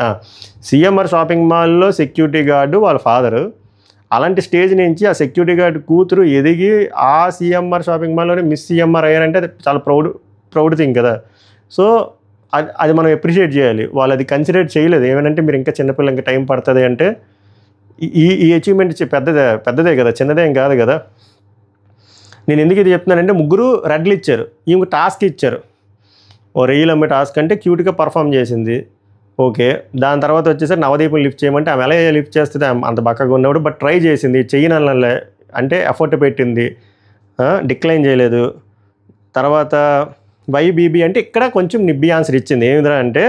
సిఎంఆర్ షాపింగ్ మాల్లో సెక్యూరిటీ గార్డు వాళ్ళ ఫాదరు. అలాంటి స్టేజ్ నుంచి ఆ సెక్యూరిటీ గార్డు కూతురు ఎదిగి ఆ సిఎంఆర్ షాపింగ్ మాల్లోనే మిస్ సిఎంఆర్ అయ్యారంటే అది చాలా ప్రౌడ్ థింగ్ కదా. సో అది మనం అప్రిషియేట్ చేయాలి. వాళ్ళు అది కన్సిడర్ చేయలేదు. ఏమనంటే మీరు ఇంకా చిన్నపిల్ల ఇంకా టైం పడుతుంది అంటే ఈ అచీవ్మెంట్ పెద్దదే కదా, చిన్నదేం కాదు కదా. నేను ఎందుకు ఇది చెప్తున్నానంటే 3 రెడ్లు ఇచ్చారు, ఈమెకు టాస్క్ ఇచ్చారు. ఓ రీల్ అమ్మే టాస్క్ అంటే క్యూట్గా పర్ఫామ్ చేసింది, ఓకే. దాని తర్వాత వచ్చేసరికి నవదీపం లిఫ్ట్ చేయమంటే ఆమె ఎలా లిఫ్ట్ చేస్తుంది, అంత బక్కగా ఉన్నప్పుడు, బట్ ట్రై చేసింది, చెయ్యనల్లే అంటే ఎఫర్ట్ పెట్టింది, డిక్లైన్ చేయలేదు. తర్వాత వైబీబీ అంటే ఇక్కడ కొంచెం నిబ్బి ఆన్సర్ ఇచ్చింది. ఏమిరా అంటే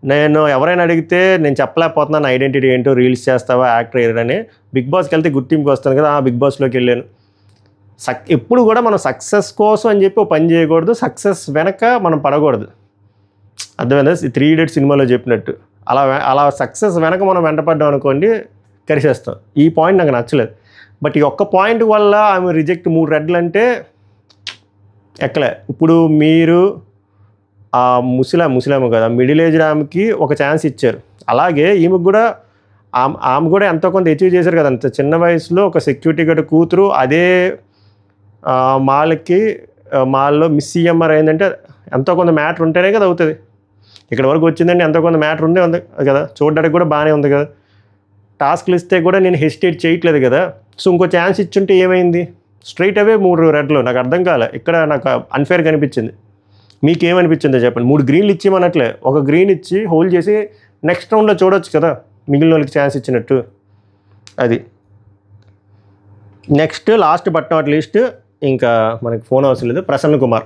నేను ఎవరైనా అడిగితే నేను చెప్పలేకపోతున్నాను ఐడెంటిటీ ఏంటో, రీల్స్ చేస్తావా, యాక్టర్ అయ్యారని. బిగ్ బాస్కి వెళ్తే గుర్తింపుకి వస్తాను కదా, బిగ్ బాస్లోకి వెళ్ళాను. ఎప్పుడు కూడా మనం సక్సెస్ కోసం అని చెప్పి పని చేయకూడదు, సక్సెస్ వెనక మనం పడకూడదు. అర్థమైందా? 3 Idiots సినిమాలో చెప్పినట్టు అలా సక్సెస్ వెనక మనం వెంటపడ్డాం అనుకోండి, కరిసేస్తాం. ఈ పాయింట్ నాకు నచ్చలేదు. బట్ ఈ ఒక్క పాయింట్ వల్ల ఆమె రిజెక్ట్ 3 రెడ్లు అంటే ఎక్కలే. ఇప్పుడు మీరు ఆ ముసలాము కదా, మిడిల్ ఏజ్ ఆమెకి ఒక ఛాన్స్ ఇచ్చారు. అలాగే ఈమెకు కూడా ఆమె కూడా ఎంతో కొంత అచీవ్ చేశారు కదా. అంత చిన్న వయసులో ఒక సెక్యూరిటీ గార్డ్ కూతురు అదే మాల్లో మిస్ సిఎంఆర్ అయిందంటే ఎంతో కొంత మ్యాటర్ ఉంటేనే కదా అవుతుంది. ఇక్కడ వరకు వచ్చిందంటే ఎంతో కొంత మ్యాటర్ ఉండే ఉంది కదా, చూడడానికి కూడా బాగానే ఉంది కదా. టాస్క్లు ఇస్తే కూడా నేను హెసిటేట్ చేయట్లేదు కదా. సో ఇంకో ఛాన్స్ ఇచ్చుంటే ఏమైంది, స్ట్రైట్ అవే 3 రెడ్లు. నాకు అర్థం కాలే, ఇక్కడ నాకు అన్ఫేర్గా అనిపించింది. మీకేమనిపించిందో చెప్పండి. 3 గ్రీన్లు ఇచ్చేమన్నట్లే, ఒక గ్రీన్ ఇచ్చి హోల్డ్ చేసి నెక్స్ట్ రౌండ్లో చూడొచ్చు కదా, మిగిలిన వాళ్ళకి ఛాన్స్ ఇచ్చినట్టు. అది next last but not least, ఇంకా మనకి ఫోన్ అవసరం లేదు, ప్రసన్న కుమార్.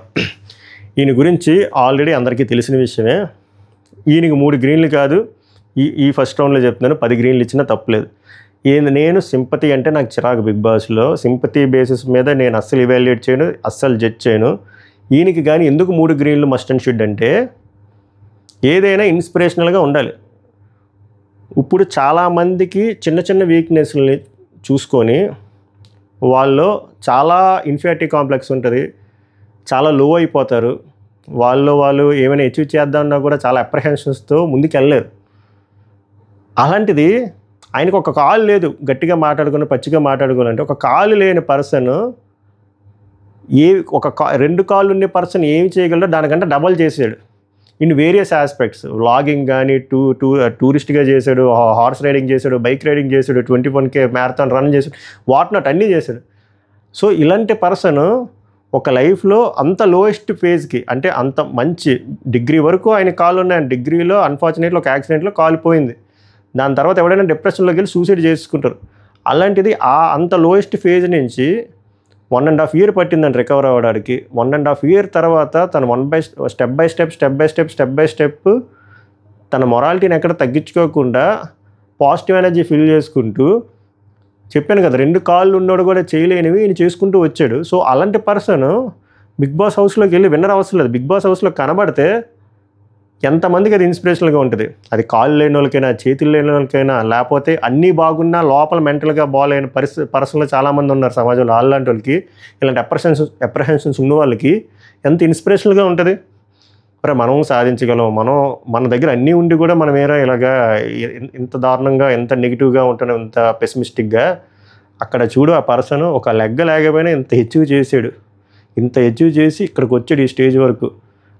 ఈయన గురించి ఆల్రెడీ అందరికీ తెలిసిన విషయమే. ఈయనకి 3 గ్రీన్లు కాదు, ఈ ఫస్ట్ రౌండ్లో చెప్తున్నాను, 10 గ్రీన్లు ఇచ్చినా తప్పలేదు. నేను సింపతి అంటే నాకు చిరాకు. బిగ్ బాస్లో సింపతి బేసిస్ మీద నేను అస్సలు ఇవాల్యుయేట్ చేయను, అస్సలు జడ్జ్ చేయను. ఈయనకి కానీ ఎందుకు 3 గ్రీన్లు మస్ట్ అండ్ షుడ్ అంటే ఏదైనా ఇన్స్పిరేషనల్గా ఉండాలి. ఇప్పుడు చాలామందికి చిన్న చిన్న వీక్నెస్ని చూసుకొని వాళ్ళు చాలా ఇన్ఫీరియారిటీ కాంప్లెక్స్ ఉంటుంది, చాలా లో అయిపోతారు. వాళ్ళు ఏమైనా అచీవ్ చేద్దామన్నా కూడా చాలా అప్రహెన్షన్స్తో ముందుకు వెళ్ళలేరు. అలాంటిది ఆయనకు ఒక కాలు లేదు, గట్టిగా మాట్లాడుకుని పచ్చిగా మాట్లాడుకోవాలంటే ఒక కాలు లేని పర్సన్ రెండు కాళ్ళు ఉండే పర్సన్ ఏమి చేయగలడో దానికంటే డబల్ చేసాడు ఇన్ వేరియస్ ఆస్పెక్ట్స్. వ్లాగింగ్ కానీ, టూరిస్ట్గా చేశాడు, హార్స్ రైడింగ్ చేశాడు, బైక్ రైడింగ్ చేశాడు, 21K మ్యారథాన్ రన్ చేశాడు, వాట్ నాట్ అన్నీ చేశాడు. సో ఇలాంటి పర్సన్ ఒక లైఫ్లో అంత లోయెస్ట్ ఫేజ్కి, అంటే అంత మంచి డిగ్రీ వరకు ఆయన కాళ్ళు ఉన్నాయి. డిగ్రీలో అన్ఫార్చునేట్లీ ఒక యాక్సిడెంట్లో కాలు పోయింది. దాని తర్వాత ఎవడైనా డిప్రెషన్లోకి వెళ్ళి సూసైడ్ చేసుకుంటారు. అలాంటిది అంత లోయెస్ట్ ఫేజ్ నుంచి 1.5 year పట్టిందని రికవర్ అవ్వడానికి. 1.5 year తర్వాత తను స్టెప్ బై స్టెప్ తన మొరాలిటీని ఎక్కడ తగ్గించుకోకుండా పాజిటివ్ ఎనర్జీ ఫిల్ చేసుకుంటూ, చెప్పాను కదా 2 కాళ్ళు ఉన్నోడు కూడా చేయలేనివి ఈయన చేసుకుంటూ వచ్చాడు. సో అలాంటి పర్సన్ బిగ్ బాస్ హౌస్లోకి వెళ్ళి విన్నర్ అవసరం లేదు. బిగ్ బాస్ హౌస్లో కనబడితే ఎంతమందికి అది ఇన్స్పిరేషన్గా ఉంటుంది. అది కాళ్ళు లేని వాళ్ళకైనా, చేతులు లేని వాళ్ళకైనా, లేకపోతే అన్నీ బాగున్నా లోపల మెంటల్గా బాగాలేని పర్సన్లు చాలామంది ఉన్నారు సమాజంలో. అలాంటి వాళ్ళకి, ఇలాంటి అప్రహెన్షన్స్ ఉన్న వాళ్ళకి ఎంత ఇన్స్పిరేషన్గా ఉంటుంది. మరి మనం సాధించగలం, మన దగ్గర అన్నీ ఉండి కూడా మనం ఇలాగా ఇంత దారుణంగా, ఎంత నెగిటివ్గా ఉంటున్నాం, ఇంత పెసిమిస్టిక్గా. అక్కడ చూడు ఆ పర్సన్ ఒక లెగ్గ లేకపోయినా ఇంత అచీవ్ చేశాడు, ఇంత అచీవ్ చేసి ఇక్కడికి వచ్చాడు ఈ స్టేజ్ వరకు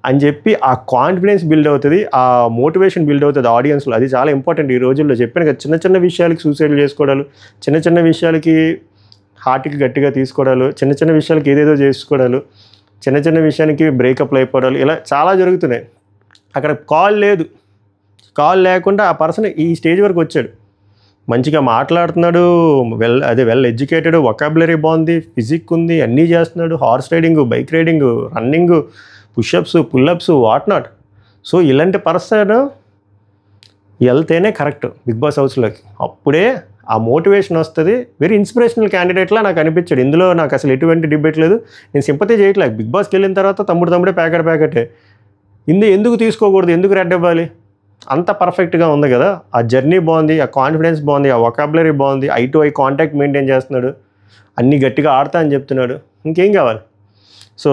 అని చెప్పి ఆ కాన్ఫిడెన్స్ బిల్డ్ అవుతుంది, ఆ మోటివేషన్ బిల్డ్ అవుతుంది ఆడియన్స్లో. అది చాలా ఇంపార్టెంట్ ఈ రోజుల్లో. చెప్పాను కదా, చిన్న విషయాలకి సూసైడ్ చేసుకోవడాలు, చిన్న విషయాలకి హార్ట్కి గట్టిగా తీసుకోవడాలు, చిన్న విషయాలకి ఏదేదో చేసుకోవడాలు, చిన్న విషయానికి బ్రేకప్లు అయిపోవడాలు, ఇలా చాలా జరుగుతున్నాయి. అక్కడ కాల్ లేకుండా ఆ పర్సన్ ఈ స్టేజ్ వరకు వచ్చాడు. మంచిగా మాట్లాడుతున్నాడు, వెల్ ఎడ్యుకేటెడ్, వొకాబులరీ బాగుంది, ఫిజిక్ ఉంది, అన్నీ చేస్తున్నాడు, horse riding, bike riding, running, push-ups, pull-ups, what not. So ఇలాంటి పర్సన్ వెళ్తేనే కరెక్ట్ బిగ్ బాస్ హౌస్లోకి. అప్పుడే ఆ మోటివేషన్ వస్తుంది. వెరీ ఇన్స్పిరేషనల్ క్యాండిడేట్లా నాకు అనిపించాడు. ఇందులో నాకు అసలు ఎటువంటి డిబేట్ లేదు. నేను సింపతి చేయట్లేదు. బిగ్ బాస్కి వెళ్ళిన తర్వాత తమ్ముడే ప్యాకెటే. ఎందుకు తీసుకోకూడదు, ఎందుకు రెడ్ అవ్వాలి? అంత పర్ఫెక్ట్గా ఉంది కదా. ఆ జర్నీ బాగుంది, ఆ కాన్ఫిడెన్స్ బాగుంది, ఆ వొకాబులరీ బాగుంది, I to eye contact maintain చేస్తున్నాడు, అన్నీ గట్టిగా ఆడతా అని చెప్తున్నాడు. ఇంకేం కావాలి? సో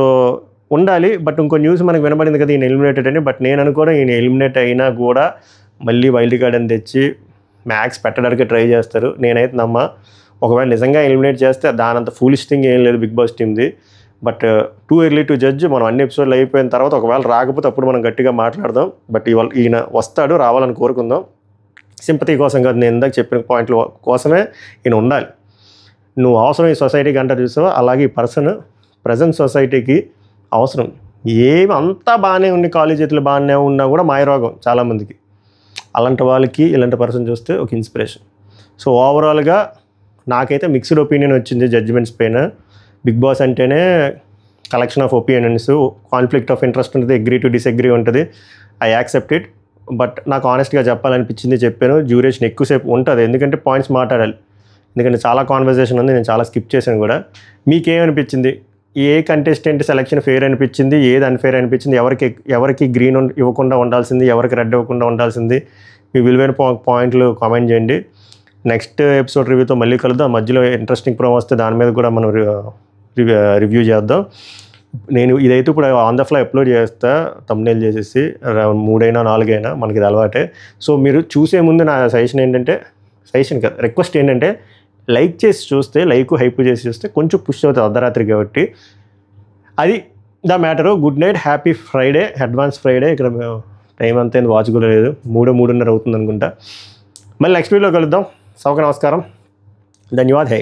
ఉండాలి. బట్ ఇంకో న్యూస్ మనకు వినబడింది కదా ఈయన ఎలిమినేటెడ్ అని. బట్ నేను అనుకోవడం ఈయన ఎలిమినేట్ అయినా కూడా మళ్ళీ వైల్డ్ కార్డ్ అని తెచ్చి మ్యాక్స్ పెట్టడానికి ట్రై చేస్తారు. నేనైతే ఒకవేళ నిజంగా ఎలిమినేట్ చేస్తే దానంత ఫూలిష్ థింగ్ ఏం లేదు బిగ్ బాస్ టీమ్ది. But too early to judge. మనం అన్ని ఎపిసోడ్లు అయిపోయిన తర్వాత ఒకవేళ రాకపోతే అప్పుడు మనం గట్టిగా మాట్లాడదాం. బట్ ఈయన వస్తాడు, రావాలని కోరుకుందాం. సింపతి కోసం కాదు, నేను ఇందాక చెప్పిన పాయింట్ల కోసమే ఈయన ఉండాలి. నువ్వు అవసరం ఈ సొసైటీకి అంటారు చూసావా, అలాగే ఈ పర్సన్ ప్రజెంట్ సొసైటీకి అవసరం. ఏమి అంతా బాగానే ఉంది, కాలేజ్ చేతులు బాగానే ఉన్నా కూడా మాయరోగం చాలామందికి. అలాంటి వాళ్ళకి ఇలాంటి పర్సన్ చూస్తే ఒక ఇన్స్పిరేషన్. సో ఓవరాల్గా నాకైతే మిక్స్డ్ ఒపీనియన్ వచ్చింది జడ్జిమెంట్స్ పైన. బిగ్ బాస్ అంటేనే collection of opinions, conflict of interest ఉంటుంది, అగ్రీ టు డిసగ్రీ ఉంటుంది. I accept it. బట్ నాకు ఆనెస్ట్గా చెప్పాలనిపించింది చెప్పాను. డ్యూరేషన్ ఎక్కువసేపు ఉంటుంది, ఎందుకంటే పాయింట్స్ మాట్లాడాలి. ఎందుకంటే చాలా కాన్వర్జేషన్ ఉంది, నేను చాలా స్కిప్ చేశాను కూడా. మీకేమనిపించింది? ఏ కంటెస్టెంట్ సెలెక్షన్ ఫెయిర్ అనిపించింది, ఏది అన్ఫెయిర్ అనిపించింది, ఎవరికి గ్రీన్ ఇవ్వకుండా ఉండాల్సింది, ఎవరికి రెడ్ ఇవ్వకుండా ఉండాల్సింది, మీ విలువైన పాయింట్లు కామెంట్ చేయండి. నెక్స్ట్ ఎపిసోడ్ రివ్యూతో మళ్ళీ కలుద్దాం. మధ్యలో ఇంట్రెస్టింగ్ ప్రోమో వస్తే దాని మీద కూడా మనం రివ్యూ చేద్దాం. నేను ఇదైతే ఇప్పుడు ఆన్ ద ఫ్లై అప్లోడ్ చేస్తా, థంబ్నెయిల్ చేసేసి 3 అయినా 4 అయినా మనకి ఇది అలవాటే. సో మీరు చూసే ముందు నా రిక్వెస్ట్ ఏంటంటే లైక్ చేసి చూస్తే, హైప్ చేసి చూస్తే కొంచెం పుష్ అవుతుంది అర్ధరాత్రి కాబట్టి. అది the matter. Good night, happy Friday, advance Friday. ఇక్కడ టైం అంతా వాచ్ కూడా లేదు, 3:30 అవుతుంది అనుకుంటా. మళ్ళీ నెక్స్ట్ వీడియోలో కలుద్దాం. సౌక నమస్కారం, ధన్యవాద్. హై.